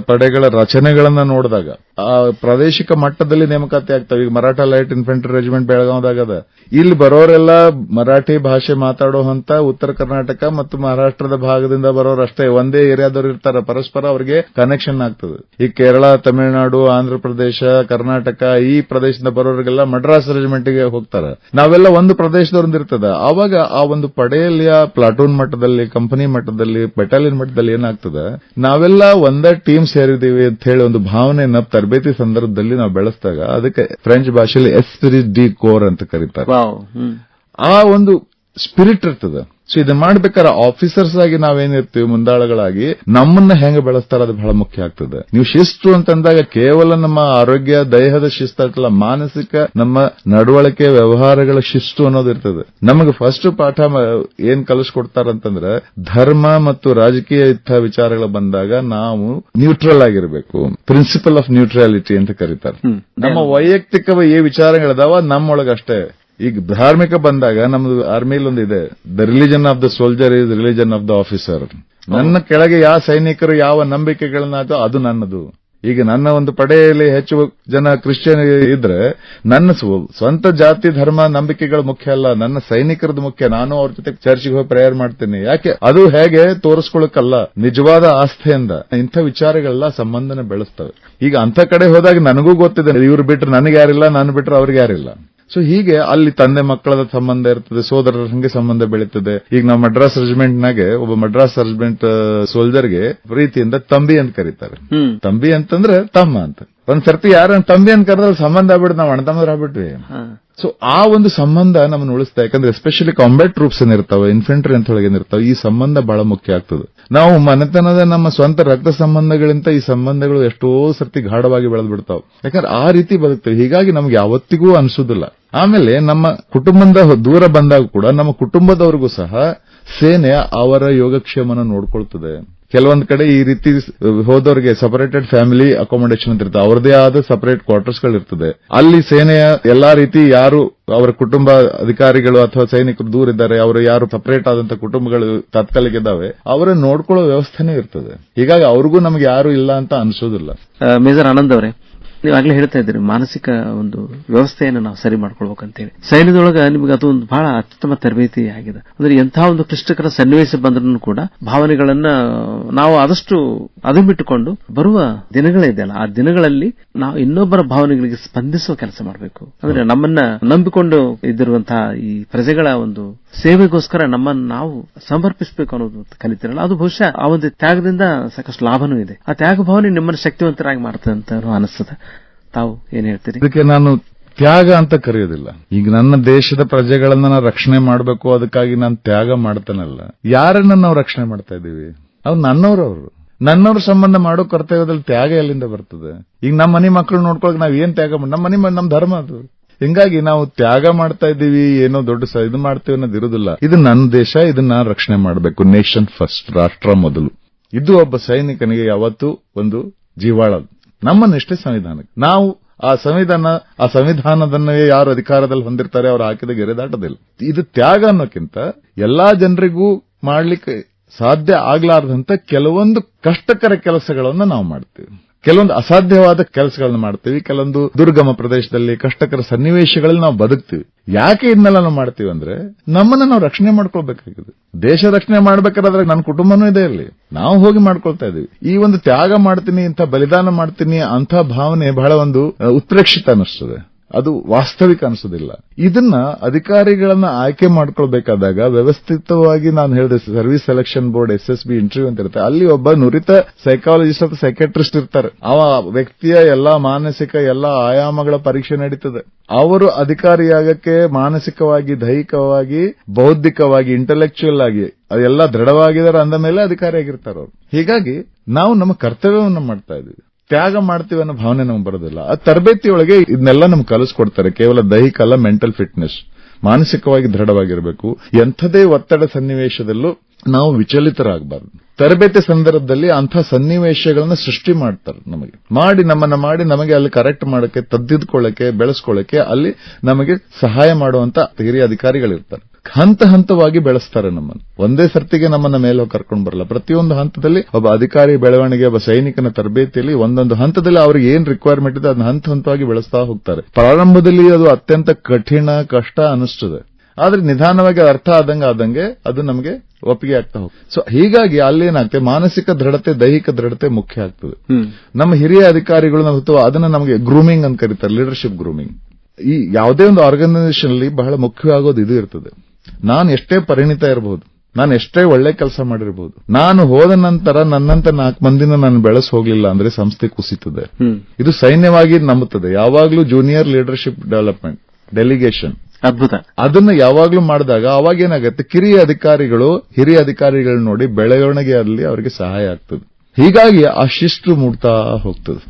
ಪಡೆಗಳ ರಚನೆಗಳನ್ನ ನೋಡಿದಾಗ ಆ ಪ್ರಾದೇಶಿಕ ಮಟ್ಟದಲ್ಲಿ ನೇಮಕಾತಿ ಆಗ್ತಾವೆ. ಈಗ ಮರಾಠ ಲೈಟ್ ಇನ್ಫೆಂಟ್ರಿ ರೆಜಿಮೆಂಟ್ ಬೆಳಗಾವದಾಗದ. ಇಲ್ಲಿ ಬರೋರೆಲ್ಲ ಮರಾಠಿ ಭಾಷೆ ಮಾತಾಡೋ ಹಂತ ಉತ್ತರ ಕರ್ನಾಟಕ ಮತ್ತು ಮಹಾರಾಷ್ಟ್ರದ ಭಾಗದಿಂದ ಬರೋರು ಅಷ್ಟೇ, ಒಂದೇ ಏರಿಯಾದವ್ರು ಇರ್ತಾರೆ. ಪರಸ್ಪರ ಅವರಿಗೆ ಕನೆಕ್ಷನ್ ಆಗ್ತದೆ. ಈ ಕೇರಳ, ತಮಿಳುನಾಡು, ಆಂಧ್ರ ಪ್ರದೇಶ, ಕರ್ನಾಟಕ ಈ ಪ್ರದೇಶದಿಂದ ಬರೋರಿಗೆಲ್ಲ ಮಡ್ರಾಸ್ ರೆಜಿಮೆಂಟ್ಗೆ ಹೋಗ್ತಾರೆ. ನಾವೆಲ್ಲ ಒಂದು ಪ್ರದೇಶದವ್ರಿಂದ ಇರ್ತದ. ಆವಾಗ ಆ ಒಂದು ಪಡೆಯಲ್ಲಿ ಆ ಪ್ಲಾಟೂನ್ ಮಟ್ಟದಲ್ಲಿ, ಕಂಪನಿ ಮಟ್ಟದಲ್ಲಿ, ಬೆಟಾಲಿಯನ್ ಮಟ್ಟದಲ್ಲಿ ಏನಾಗ್ತದೆ, ನಾವೆಲ್ಲ ಒಂದೇ ಟೀಮ್ ಸೇರಿದೀವಿ ಅಂತ ಹೇಳಿ ಒಂದು ಭಾವನೆಯನ್ನ ತರಬೇತಿ ಸಂದರ್ಭದಲ್ಲಿ ನಾವು ಬೆಳೆಸಿದಾಗ ಅದಕ್ಕೆ ಫ್ರೆಂಚ್ ಭಾಷೆಯಲ್ಲಿ ಎಸ್ಪಿರಿಟ್ ಡಿ ಕೋರ್ ಅಂತ ಕರೀತಾರೆ. ಆ ಒಂದು ಸ್ಪಿರಿಟ್ ಇರ್ತದೆ. ಸೊ ಇದನ್ನ ಮಾಡ್ಬೇಕಾದ್ರೆ ಆಫೀಸರ್ಸ್ ಆಗಿ ನಾವೇನಿರ್ತೀವಿ, ಮುಂದಾಳುಗಳಾಗಿ ನಮ್ಮನ್ನ ಹೆಂಗೆ ಬೆಳೆಸ್ತಾರ ಅದು ಬಹಳ ಮುಖ್ಯ ಆಗ್ತದೆ. ನೀವು ಶಿಸ್ತು ಅಂತಂದಾಗ ಕೇವಲ ನಮ್ಮ ಆರೋಗ್ಯ ದೇಹದ ಶಿಸ್ತಲ್ಲ, ಮಾನಸಿಕ ನಮ್ಮ ನಡವಳಿಕೆ ವ್ಯವಹಾರಗಳ ಶಿಸ್ತು ಅನ್ನೋದು ಇರ್ತದೆ. ನಮಗೆ ಫಸ್ಟ್ ಪಾಠ ಏನ್ ಕಲಿಸ್ಕೊಡ್ತಾರಂತಂದ್ರೆ ಧರ್ಮ ಮತ್ತು ರಾಜಕೀಯ ಇಂಥ ವಿಚಾರಗಳು ಬಂದಾಗ ನಾವು ನ್ಯೂಟ್ರಲ್ ಆಗಿರಬೇಕು. ಪ್ರಿನ್ಸಿಪಲ್ ಆಫ್ ನ್ಯೂಟ್ರಾಲಿಟಿ ಅಂತ ಕರೀತಾರೆ. ನಮ್ಮ ವೈಯಕ್ತಿಕ ಈ ವಿಚಾರಗಳದಾವ ನಮ್ಮೊಳಗಷ್ಟೇ. ಈಗ ಧಾರ್ಮಿಕ ಬಂದಾಗ ನಮ್ದು ಆರ್ಮಿಲಿ ಒಂದಿದೆ, the religion of the soldier is religion of the officer. ನನ್ನ ಕೆಳಗೆ ಯಾವ ಸೈನಿಕರು ಯಾವ ನಂಬಿಕೆಗಳನ್ನಾದೋ ಅದು ನನ್ನದು. ಈಗ ನನ್ನ ಒಂದು ಪಡೆಯಲ್ಲಿ ಹೆಚ್ಚು ಜನ ಕ್ರಿಶ್ಚಿಯನ್ ಇದ್ರೆ ನನ್ನ ಸ್ವಂತ ಜಾತಿ ಧರ್ಮ ನಂಬಿಕೆಗಳು ಮುಖ್ಯ ಅಲ್ಲ, ನನ್ನ ಸೈನಿಕರದ್ದು ಮುಖ್ಯ. ನಾನು ಅವ್ರ ಜೊತೆ ಚರ್ಚ್ಗೆ ಹೋಗಿ ಪ್ರೇಯರ್ ಮಾಡ್ತೀನಿ. ಯಾಕೆ? ಅದು ಹೇಗೆ ತೋರಿಸ್ಕೊಳಕ್ಕಲ್ಲ, ನಿಜವಾದ ಆಸ್ಥೆಯಿಂದ. ಇಂಥ ವಿಚಾರಗಳೆಲ್ಲ ಸಂಬಂಧನ ಬೆಳೆಸ್ತವೆ. ಈಗ ಅಂತ ಕಡೆ ಹೋದಾಗ ನನಗೂ ಗೊತ್ತಿದೆ, ಇವ್ರು ಬಿಟ್ರೆ ನನಗೆ ಯಾರಿಲ್ಲ, ನಾನು ಬಿಟ್ರೆ ಅವ್ರಿಗೆ ಯಾರಿಲ್ಲ. ಸೊ ಹೀಗೆ ಅಲ್ಲಿ ತಂದೆ ಮಕ್ಕಳದ ಸಂಬಂಧ ಇರ್ತದೆ, ಸೋದರರ ಹಂಗೆ ಸಂಬಂಧ ಬೆಳೀತದೆ. ಈಗ ನಾವು ಮಡ್ರಾಸ್ ರೆಜಿಮೆಂಟ್ ನಾಗೆ ಒಬ್ಬ ಮಡ್ರಾಸ್ ರೆಜಿಮೆಂಟ್ ಸೋಲ್ಜರ್ಗೆ ಪ್ರೀತಿಯಿಂದ ತಂಬಿ ಅಂತ ಕರೀತಾರೆ. ತಂಬಿ ಅಂತಂದ್ರೆ ತಮ್ಮ ಅಂತ. ಒಂದ್ ಸರ್ತಿ ಯಾರ ತಂಬಿ ಅಂತ ಕರೆದ್ರೆ ಸಂಬಂಧ ಆಗ್ಬಿಟ್ಟು ನಾವು ಅಣ್ಣತಮ್ಮದ್ರ ಆಗ್ಬಿಟ್ವಿ. ಸೊ ಆ ಒಂದು ಸಂಬಂಧ ನಮ್ಮನ್ನು ಉಳಿಸ್ತಾ. ಯಾಕಂದ್ರೆ ಎಸ್ಪೆಷಲಿ ಕಾಂಬ್ಯಾಟ್ ಟ್ರೂಪ್ಸ್ ಏನಿರ್ತಾವೆ, ಇನ್ಫೆಂಟ್ರಿ ಅಂತ ಏನಿರ್ತಾವೆ, ಈ ಸಂಬಂಧ ಬಹಳ ಮುಖ್ಯ ಆಗ್ತದೆ. ನಾವು ಮನೆತನದ ನಮ್ಮ ಸ್ವಂತ ರಕ್ತ ಸಂಬಂಧಗಳಿಂತ ಈ ಸಂಬಂಧಗಳು ಎಷ್ಟೋ ಸರ್ತಿ ಗಾಢವಾಗಿ ಬೆಳೆದು ಬಿಡ್ತಾವೆ. ಯಾಕಂದ್ರೆ ಆ ರೀತಿ ಬದುಕ್ತೇವೆ. ಹೀಗಾಗಿ ನಮ್ಗೆ ಯಾವತ್ತಿಗೂ ಅನ್ಸುದಿಲ್ಲ. ಆಮೇಲೆ ನಮ್ಮ ಕುಟುಂಬದ ದೂರ ಬಂದಾಗ ಕೂಡ ನಮ್ಮ ಕುಟುಂಬದವರಿಗೂ ಸಹ ಸೇನೆ ಅವರ ಯೋಗಕ್ಷೇಮನ ನೋಡ್ಕೊಳ್ತದೆ. ಕೆಲವೊಂದು ಕಡೆ ಈ ರೀತಿ ಹೋದವರಿಗೆ ಸಪರೇಟೆಡ್ ಫ್ಯಾಮಿಲಿ ಅಕಾಮಿಡೇಷನ್ ಅಂತ ಇರ್ತದೆ, ಅವ್ರದೇ ಆದ ಸಪರೇಟ್ ಕ್ವಾರ್ಟರ್ಸ್ ಗಳಿರ್ತದೆ. ಅಲ್ಲಿ ಸೇನೆಯ ಎಲ್ಲಾ ರೀತಿ ಯಾರು ಅವರ ಕುಟುಂಬ ಅಧಿಕಾರಿಗಳು ಅಥವಾ ಸೈನಿಕರು ದೂರ ಇದ್ದಾರೆ, ಅವರು ಯಾರು ಸಪರೇಟ್ ಆದಂತ ಕುಟುಂಬಗಳು ತಾತ್ಕಾಲಿಕ ಇದ್ದಾವೆ, ಅವರನ್ನು ನೋಡ್ಕೊಳ್ಳೋ ವ್ಯವಸ್ಥೆನೇ ಇರ್ತದೆ. ಹೀಗಾಗಿ ಅವ್ರಿಗೂ ನಮ್ಗೆ ಯಾರು ಇಲ್ಲ ಅಂತ ಅನ್ಸೋದಿಲ್ಲ. ಮೇಜರ್ ಆನಂದ್ ಅವರೇ, ನೀವು ಆಗ್ಲೇ ಹೇಳ್ತಾ ಇದ್ದೀರಿ ಮಾನಸಿಕ ಒಂದು ವ್ಯವಸ್ಥೆಯನ್ನು ನಾವು ಸರಿ ಮಾಡ್ಕೊಳ್ಬೇಕಂತೇಳಿ. ಸೈನ್ಯದೊಳಗ ನಿಮಗೆ ಅದು ಒಂದು ಬಹಳ ಅತ್ಯುತ್ತಮ ತರಬೇತಿ ಆಗಿದೆ. ಅಂದ್ರೆ ಎಂತಹ ಒಂದು ಕ್ಲಿಷ್ಟಕರ ಸನ್ನಿವೇಶ ಬಂದ್ರೂ ಕೂಡ ಭಾವನೆಗಳನ್ನ ನಾವು ಆದಷ್ಟು ಅದನ್ಬಿಟ್ಟುಕೊಂಡು ಬರುವ ದಿನಗಳಿದೆಯಲ್ಲ, ಆ ದಿನಗಳಲ್ಲಿ ನಾವು ಇನ್ನೊಬ್ಬರ ಭಾವನೆಗಳಿಗೆ ಸ್ಪಂದಿಸುವ ಕೆಲಸ ಮಾಡಬೇಕು. ಅಂದ್ರೆ ನಮ್ಮನ್ನ ನಂಬಿಕೊಂಡು ಇದ್ದಿರುವಂತಹ ಈ ಪ್ರಜೆಗಳ ಒಂದು ಸೇವೆಗೋಸ್ಕರ ನಮ್ಮನ್ನು ನಾವು ಸಮರ್ಪಿಸಬೇಕು ಅನ್ನೋದು ಕಲಿತಿರಲ್ಲ, ಅದು ಬಹುಶಃ ಆ ಒಂದು ತ್ಯಾಗದಿಂದ ಸಾಕಷ್ಟು ಲಾಭನೂ ಇದೆ. ಆ ತ್ಯಾಗ ಭಾವನೆ ನಿಮ್ಮನ್ನು ಶಕ್ತಿವಂತರಾಗಿ ಮಾಡ್ತದೆ ಅಂತ ಅನಿಸ್ತದೆ. ತಾವು ಏನ್ ಹೇಳ್ತೀರಿ? ಇದಕ್ಕೆ ನಾನು ತ್ಯಾಗ ಅಂತ ಕರೆಯೋದಿಲ್ಲ. ಈಗ ನನ್ನ ದೇಶದ ಪ್ರಜೆಗಳನ್ನ ನಾವು ರಕ್ಷಣೆ ಮಾಡಬೇಕು, ಅದಕ್ಕಾಗಿ ನಾನು ತ್ಯಾಗ ಮಾಡ್ತಾನಲ್ಲ. ಯಾರನ್ನ ನಾವು ರಕ್ಷಣೆ ಮಾಡ್ತಾ ಇದ್ದೀವಿ? ಅವ್ರು ನನ್ನವ್ರ ಸಂಬಂಧ ಮಾಡೋ ಕರ್ತವ್ಯದಲ್ಲಿ ತ್ಯಾಗ ಎಲ್ಲಿಂದ ಬರ್ತದೆ? ಈಗ ನಮ್ಮ ಮನೆ ಮಕ್ಕಳು ನೋಡ್ಕೊಳಕ್ ನಾವ್ ಏನ್ ತ್ಯಾಗ ಮಾಡಿ, ನಮ್ಮ ಧರ್ಮ ಅದು. ಹಿಂಗಾಗಿ ನಾವು ತ್ಯಾಗ ಮಾಡ್ತಾ ಇದ್ದೀವಿ, ಏನೋ ದೊಡ್ಡ ಇದು ಮಾಡ್ತೀವಿ ಅನ್ನೋದು ಇರುದಿಲ್ಲ. ಇದು ನನ್ನ ದೇಶ, ಇದನ್ನ ನಾನು ರಕ್ಷಣೆ ಮಾಡಬೇಕು. ನೇಷನ್ ಫಸ್ಟ್, ರಾಷ್ಟ್ರ ಮೊದಲು. ಇದು ಒಬ್ಬ ಸೈನಿಕನಿಗೆ ಯಾವತ್ತೂ ಒಂದು ಜೀವಾಳ. ನಮ್ಮನ್ನೆಷ್ಟೇ ಸಂವಿಧಾನಕ್ಕೆ ನಾವು ಆ ಸಂವಿಧಾನದನ್ನೇ ಯಾರು ಅಧಿಕಾರದಲ್ಲಿ ಹೊಂದಿರ್ತಾರೆ ಅವ್ರು ಹಾಕಿದ ಗೆರೆ ದಾಟೋದಿಲ್ಲ. ಇದು ತ್ಯಾಗ ಅನ್ನೋಕ್ಕಿಂತ ಎಲ್ಲಾ ಜನರಿಗೂ ಮಾಡ್ಲಿಕ್ಕೆ ಸಾಧ್ಯ ಆಗ್ಲಾರ್ದಂತ ಕೆಲವೊಂದು ಕಷ್ಟಕರ ಕೆಲಸಗಳನ್ನು ನಾವು ಮಾಡ್ತೀವಿ, ಕೆಲವೊಂದು ಅಸಾಧ್ಯವಾದ ಕೆಲಸಗಳನ್ನ ಮಾಡ್ತೀವಿ, ಕೆಲವೊಂದು ದುರ್ಗಮ ಪ್ರದೇಶದಲ್ಲಿ ಕಷ್ಟಕರ ಸನ್ನಿವೇಶಗಳಲ್ಲಿ ನಾವು ಬದುಕ್ತೀವಿ. ಯಾಕೆ ಇದನ್ನೆಲ್ಲ ನಾವು ಮಾಡ್ತೀವಿ ಅಂದ್ರೆ ನಮ್ಮನ್ನ ನಾವು ರಕ್ಷಣೆ ಮಾಡ್ಕೊಳ್ಬೇಕಾಗಿದೆ. ದೇಶ ರಕ್ಷಣೆ ಮಾಡ್ಬೇಕಾದ್ರೆ ನನ್ನ ಕುಟುಂಬನೂ ಇದೆ ಅಲ್ಲಿ, ನಾವು ಹೋಗಿ ಮಾಡ್ಕೊಳ್ತಾ ಇದೀವಿ. ಈ ಒಂದು ತ್ಯಾಗ ಮಾಡ್ತೀನಿ, ಇಂಥ ಬಲಿದಾನ ಮಾಡ್ತೀನಿ ಅಂತ ಭಾವನೆ ಬಹಳ ಒಂದು ಉತ್ಪ್ರೇಕ್ಷಿತ ಅನಿಸ್ತದೆ, ಅದು ವಾಸ್ತವಿಕ ಅನಿಸೋದಿಲ್ಲ. ಇದನ್ನ ಅಧಿಕಾರಿಗಳನ್ನ ಆಯ್ಕೆ ಮಾಡ್ಕೊಳ್ಬೇಕಾದಾಗ ವ್ಯವಸ್ಥಿತವಾಗಿ ನಾನು ಹೇಳಿದೆ, service selection board SSB interview ಅಂತ ಇರುತ್ತೆ. ಅಲ್ಲಿ ಒಬ್ಬ ನುರಿತ ಸೈಕಾಲಜಿಸ್ಟ್ ಅಥವಾ ಸೈಕೆಟ್ರಿಸ್ಟ್ ಇರ್ತಾರೆ. ಆ ವ್ಯಕ್ತಿಯ ಎಲ್ಲಾ ಮಾನಸಿಕ ಎಲ್ಲಾ ಆಯಾಮಗಳ ಪರೀಕ್ಷೆ ನಡೀತದೆ. ಅವರು ಅಧಿಕಾರಿಯಾಗಕ್ಕೆ ಮಾನಸಿಕವಾಗಿ, ದೈಹಿಕವಾಗಿ, ಬೌದ್ಧಿಕವಾಗಿ, ಇಂಟೆಲೆಕ್ಚುಯಲ್ ಆಗಿ ಅದೆಲ್ಲ ದೃಢವಾಗಿದ್ದಾರೆ ಅಂದ ಮೇಲೆ ಅಧಿಕಾರಿಯಾಗಿರ್ತಾರೆ ಅವರು. ಹೀಗಾಗಿ ನಾವು ನಮ್ಮ ಕರ್ತವ್ಯವನ್ನು ಮಾಡ್ತಾ ಇದೀವಿ, ತ್ಯಾಗ ಮಾಡ್ತೀವಿ ಅನ್ನೋ ಭಾವನೆ ನಮ್ಗೆ ಬರೋದಿಲ್ಲ. ಆ ತರಬೇತಿಯೊಳಗೆ ಇದನ್ನೆಲ್ಲ ನಮ್ಗೆ ಕಲಿಸ್ಕೊಡ್ತಾರೆ. ಕೇವಲ ದೈಹಿಕ ಅಲ್ಲ, ಮೆಂಟಲ್ ಫಿಟ್ನೆಸ್, ಮಾನಸಿಕವಾಗಿ ದೃಢವಾಗಿರಬೇಕು. ಎಂಥದೇ ಒತ್ತಡ ಸನ್ನಿವೇಶದಲ್ಲೂ ನಾವು ವಿಚಲಿತರಾಗಬಾರದು. ತರಬೇತಿ ಸಂದರ್ಭದಲ್ಲಿ ಅಂಥ ಸನ್ನಿವೇಶಗಳನ್ನ ಸೃಷ್ಟಿ ಮಾಡ್ತಾರೆ, ನಮ್ಮನ್ನ ಮಾಡಿ ನಮಗೆ ಅಲ್ಲಿ ಕರೆಕ್ಟ್ ಮಾಡಕ್ಕೆ, ತದ್ದಿದ್ಕೊಳ್ಳಕ್ಕೆ, ಬೆಳೆಸ್ಕೊಳ್ಳಕ್ಕೆ ಅಲ್ಲಿ ನಮಗೆ ಸಹಾಯ ಮಾಡುವಂತ ಹಿರಿಯ ಅಧಿಕಾರಿಗಳಿರ್ತಾರೆ. ಹಂತ ಹಂತವಾಗಿ ಬೆಳೆಸ್ತಾರೆ ನಮ್ಮನ್ನು. ಒಂದೇ ಸರ್ತಿಗೆ ನಮ್ಮನ್ನ ಮೇಲೆ ಕರ್ಕೊಂಡು ಬರಲ್ಲ. ಪ್ರತಿಯೊಂದು ಹಂತದಲ್ಲಿ ಒಬ್ಬ ಅಧಿಕಾರಿ ಬೆಳವಣಿಗೆ, ಒಬ್ಬ ಸೈನಿಕನ ತರಬೇತಿಯಲ್ಲಿ ಒಂದೊಂದು ಹಂತದಲ್ಲಿ ಅವ್ರಿಗೆ ಏನ್ ರಿಕ್ವೈರ್ಮೆಂಟ್ ಇದೆ ಅದನ್ನ ಹಂತ ಹಂತವಾಗಿ ಬೆಳೆಸ್ತಾ ಹೋಗ್ತಾರೆ. ಪ್ರಾರಂಭದಲ್ಲಿ ಅದು ಅತ್ಯಂತ ಕಠಿಣ, ಕಷ್ಟ ಅನಿಸ್ತದೆ. ಆದ್ರೆ ನಿಧಾನವಾಗಿ ಅರ್ಥ ಆದಂಗೆ ಅದು ನಮಗೆ ಒಪ್ಪಿಗೆ ಆಗ್ತಾ ಹೋಗ್ತದೆ. ಸೊ ಹೀಗಾಗಿ ಅಲ್ಲೇನಾಗ್ತದೆ, ಮಾನಸಿಕ ದೃಢತೆ, ದೈಹಿಕ ದೃಢತೆ ಮುಖ್ಯ ಆಗ್ತದೆ. ನಮ್ಮ ಹಿರಿಯ ಅಧಿಕಾರಿಗಳು ಅದನ್ನ ನಮಗೆ ಗ್ರೂಮಿಂಗ್ ಅಂತ ಕರೀತಾರೆ, ಲೀಡರ್ಶಿಪ್ ಗ್ರೂಮಿಂಗ್. ಈ ಯಾವುದೇ ಒಂದು ಆರ್ಗನೈಸೇಷನ್ ಅಲ್ಲಿ ಬಹಳ ಮುಖ್ಯವಾಗೋದು ಇದು ಇರ್ತದೆ. ನಾನು ಎಷ್ಟೇ ಪರಿಣಿತ ಇರಬಹುದು, ನಾನು ಎಷ್ಟೇ ಒಳ್ಳೆ ಕೆಲಸ ಮಾಡಿರಬಹುದು, ನಾನು ಹೋದ ನಂತರ ನನ್ನಂತ 4 ಮಂದಿನ ನಾನು ಬೆಳೆಸ್ ಹೋಗ್ಲಿಲ್ಲ ಅಂದ್ರೆ ಸಂಸ್ಥೆ ಕುಸಿತದೆ. ಇದು ಸೈನ್ಯವಾಗಿ ನಂಬುತ್ತದೆ. ಯಾವಾಗ್ಲೂ ಜೂನಿಯರ್ ಲೀಡರ್ಶಿಪ್ ಡೆವಲಪ್ಮೆಂಟ್, ಡೆಲಿಗೇಷನ್, ಅದ್ಭುತ. ಅದನ್ನ ಯಾವಾಗ್ಲೂ ಮಾಡಿದಾಗ ಅವಾಗ ಏನಾಗುತ್ತೆ, ಹಿರಿಯ ಅಧಿಕಾರಿಗಳು ನೋಡಿ ಬೆಳವಣಿಗೆಯಲ್ಲಿ ಅವರಿಗೆ ಸಹಾಯ ಆಗ್ತದೆ. ಹೀಗಾಗಿ ಆ ಶಿಸ್ತು ಮೂಡ್ತಾ ಹೋಗ್ತದೆ.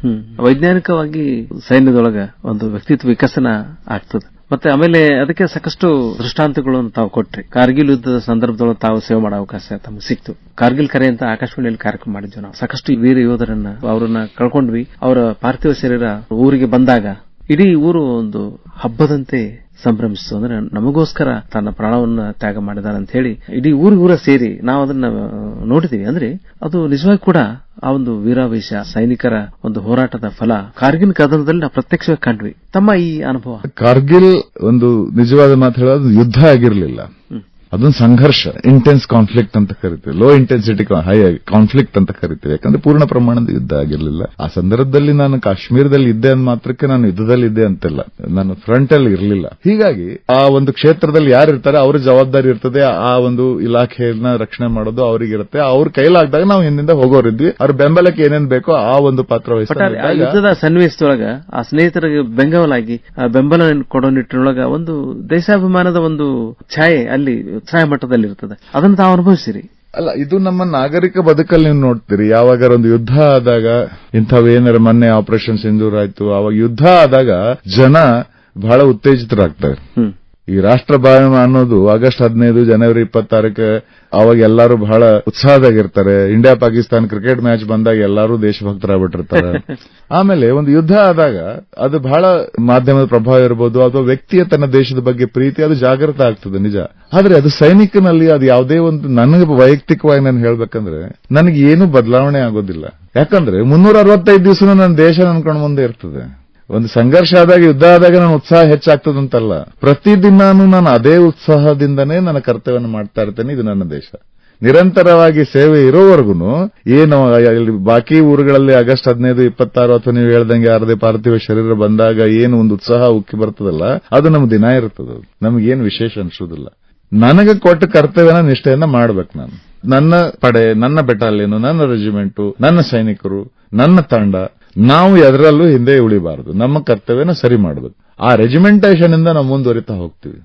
ವೈಜ್ಞಾನಿಕವಾಗಿ ಸೈನ್ಯದೊಳಗ ಒಂದು ವ್ಯಕ್ತಿತ್ವ ವಿಕಸನ ಆಗ್ತದೆ. ಮತ್ತೆ ಆಮೇಲೆ ಅದಕ್ಕೆ ಸಾಕಷ್ಟು ದೃಷ್ಟಾಂತಗಳನ್ನು ತಾವು ಕೊಟ್ರಿ. ಕಾರ್ಗಿಲ್ ಯುದ್ಧದ ಸಂದರ್ಭದೊಳಗೆ ತಾವು ಸೇವೆ ಮಾಡೋ ಅವಕಾಶ ತಮಗೆ ಸಿಕ್ತು. ಕಾರ್ಗಿಲ್ ಕರೆ ಅಂತ ಆಕಾಶವಾಣಿಯಲ್ಲಿ ಕಾರ್ಯಕ್ರಮ ಮಾಡಿದ್ವಿ ನಾವು. ಸಾಕಷ್ಟು ವೀರ ಯೋಧರನ್ನ ಅವರನ್ನ ಕಳ್ಕೊಂಡ್ವಿ. ಅವರ ಪಾರ್ಥಿವ ಶರೀರ ಊರಿಗೆ ಬಂದಾಗ ಇಡೀ ಊರು ಒಂದು ಹಬ್ಬದಂತೆ ಸಂಭ್ರಮಿಸ್ತು. ಅಂದ್ರೆ ನಮಗೋಸ್ಕರ ತನ್ನ ಪ್ರಾಣವನ್ನ ತ್ಯಾಗ ಮಾಡಿದಾರೆ ಅಂತ ಹೇಳಿ ಇಡೀ ಊರ ಸೇರಿ ನಾವು ಅದನ್ನ ನೋಡಿದೀವಿ. ಅಂದ್ರೆ ಅದು ನಿಜವಾಗಿ ಕೂಡ ಆ ಒಂದು ವೀರಾವೇಶ, ಸೈನಿಕರ ಒಂದು ಹೋರಾಟದ ಫಲ ಕಾರ್ಗಿಲ್ ಕದನದಲ್ಲಿ ನಾವು ಪ್ರತ್ಯಕ್ಷವಾಗಿ ಕಂಡ್ವಿ. ತಮ್ಮ ಈ ಅನುಭವ? ಕಾರ್ಗಿಲ್ ಒಂದು ನಿಜವಾದ ಮಾತು ಹೇಳೋದು ಯುದ್ಧ ಆಗಿರಲಿಲ್ಲ, ಅದೊಂದು ಸಂಘರ್ಷ, ಇಂಟೆನ್ಸ್ ಕಾನ್ಫ್ಲಿಕ್ಟ್ ಅಂತ ಕರಿತೀವಿ, ಲೋ ಇಂಟೆನ್ಸಿಟಿ ಹೈ ಕಾನ್ಫ್ಲಿಕ್ಟ್ ಅಂತ ಕರಿತೀವಿ. ಯಾಕಂದ್ರೆ ಪೂರ್ಣ ಪ್ರಮಾಣದ ಯುದ್ಧ ಆಗಿರಲಿಲ್ಲ. ಆ ಸಂದರ್ಭದಲ್ಲಿ ನಾನು ಕಾಶ್ಮೀರದಲ್ಲಿ ಇದ್ದೆ ಅಂದ ಮಾತ್ರಕ್ಕೆ ನಾನು ಯುದ್ಧದಲ್ಲಿ ಇದ್ದೆ ಅಂತಿಲ್ಲ, ನಾನು ಫ್ರಂಟ್ ಅಲ್ಲಿ ಇರಲಿಲ್ಲ. ಹೀಗಾಗಿ ಆ ಒಂದು ಕ್ಷೇತ್ರದಲ್ಲಿ ಯಾರಿರ್ತಾರೆ ಅವ್ರ ಜವಾಬ್ದಾರಿ ಇರ್ತದೆ, ಆ ಒಂದು ಇಲಾಖೆಯನ್ನ ರಕ್ಷಣೆ ಮಾಡೋದು ಅವರಿಗಿರುತ್ತೆ. ಅವ್ರ ಕೈಲಾಗದಾಗ ನಾವು ಹಿಂದಿಂದ ಹೋಗೋರಿದ್ವಿ, ಅವ್ರ ಬೆಂಬಲಕ್ಕೆ ಏನೇನ್ ಬೇಕೋ ಆ ಒಂದು ಪಾತ್ರ ವಹಿಸ್ತಾರೆ. ಯುದ್ಧದ ಸನ್ನಿವೇಶದೊಳಗ ಆ ಸ್ನೇಹಿತರಿಗೆ ಬೆಂಗಾವಲಾಗಿ ಬೆಂಬಲ ಕೊಡೋ ನಿಟ್ಟಿನೊಳಗ ಒಂದು ದೇಶಾಭಿಮಾನದ ಒಂದು ಛಾಯೆ ಅಲ್ಲಿ ಛಾಯೆ ಮಟ್ಟದಲ್ಲಿ ಇರ್ತದೆ. ಅದನ್ನು ತಾವು ಅನುಭವಿಸಿರಿ? ಅಲ್ಲ, ಇದು ನಮ್ಮ ನಾಗರಿಕ ಬದುಕಲ್ಲಿ ನೀವು ನೋಡ್ತೀರಿ. ಯಾವಾಗ ಒಂದು ಯುದ್ಧ ಆದಾಗ, ಇಂಥವೇನಾರ ಮೊನ್ನೆ ಆಪರೇಷನ್ ಸಿಂಧೂರ್ ಆಯ್ತು, ಅವಾಗ ಯುದ್ಧ ಆದಾಗ ಜನ ಬಹಳ ಉತ್ತೇಜಿತರಾಗ್ತಾರೆ. ಈ ರಾಷ್ಟ್ರ ಭಾವನೆ ಅನ್ನೋದು ಆಗಸ್ಟ್ 15 ಜನವರಿ 26 ಅವಾಗ ಎಲ್ಲರೂ ಬಹಳ ಉತ್ಸಾಹದಾಗಿರ್ತಾರೆ. ಇಂಡಿಯಾ ಪಾಕಿಸ್ತಾನ ಕ್ರಿಕೆಟ್ ಮ್ಯಾಚ್ ಬಂದಾಗ ಎಲ್ಲರೂ ದೇಶಭಕ್ತರಾಗ್ಬಿಟ್ಟಿರ್ತಾರೆ. ಆಮೇಲೆ ಒಂದು ಯುದ್ಧ ಆದಾಗ ಅದು ಬಹಳ ಮಾಧ್ಯಮದ ಪ್ರಭಾವ ಇರಬಹುದು, ಅಥವಾ ವ್ಯಕ್ತಿಯ ತನ್ನ ದೇಶದ ಬಗ್ಗೆ ಪ್ರೀತಿ, ಅದು ಜಾಗೃತ ಆಗ್ತದೆ ನಿಜ. ಆದ್ರೆ ಅದು ಸೈನಿಕನಲ್ಲಿ ಅದು ಯಾವುದೇ ಒಂದು, ನನಗೆ ವೈಯಕ್ತಿಕವಾಗಿ ನಾನು ಹೇಳ್ಬೇಕಂದ್ರೆ ನನಗೆ ಏನು ಬದಲಾವಣೆ ಆಗೋದಿಲ್ಲ. ಯಾಕಂದ್ರೆ 365 ದಿವಸ ನನ್ನ ದೇಶ ನನ್ನ ಕಣ್ಣ ಮುಂದೆ ಇರ್ತದೆ. ಒಂದು ಸಂಘರ್ಷ ಆದಾಗ, ಯುದ್ಧ ಆದಾಗ ನನ್ನ ಉತ್ಸಾಹ ಹೆಚ್ಚಾಗ್ತದಂತಲ್ಲ, ಪ್ರತಿದಿನಾನು ನಾನು ಅದೇ ಉತ್ಸಾಹದಿಂದನೇ ನನ್ನ ಕರ್ತವ್ಯವನ್ನು ಮಾಡ್ತಾ ಇರ್ತೇನೆ. ಇದು ನನ್ನ ದೇಶ. ನಿರಂತರವಾಗಿ ಸೇವೆ ಇರೋವರೆಗೂ ಏನು ಬಾಕಿ ಊರುಗಳಲ್ಲಿ ಆಗಸ್ಟ್ 15, 26 ಅಥವಾ ನೀವು ಹೇಳ್ದಂಗೆ ಯಾರದೇ ಪಾರ್ಥಿವ ಶರೀರ ಬಂದಾಗ ಏನು ಒಂದು ಉತ್ಸಾಹ ಉಕ್ಕಿ ಬರ್ತದಲ್ಲ, ಅದು ನಮ್ಗೆ ದಿನ ಇರ್ತದೆ. ನಮಗೇನು ವಿಶೇಷ ಅನ್ಸೋದಿಲ್ಲ. ನನಗೆ ಕೊಟ್ಟ ಕರ್ತವ್ಯನ ನಿಷ್ಠೆಯನ್ನ ಮಾಡ್ಬೇಕು. ನಾನು ನನ್ನ ಪಡೆ, ನನ್ನ ಬೆಟಾಲಿಯನ್, ನನ್ನ ರೆಜಿಮೆಂಟು, ನನ್ನ ಸೈನಿಕರು, ನನ್ನ ತಂಡ, ನಾವು ಎದರಲ್ಲೂ ಹಿಂದೆ ಉಳಿಬಾರದು. ನಮ್ಮ ಕರ್ತವ್ಯನ ಸರಿ ಮಾಡಬೇಕು. ಆ ರೆಜಿಮೆಂಟೇಷನ್ ಇಂದ ನಾವು ಮುಂದುವರಿತಾ ಹೋಗ್ತೀವಿ.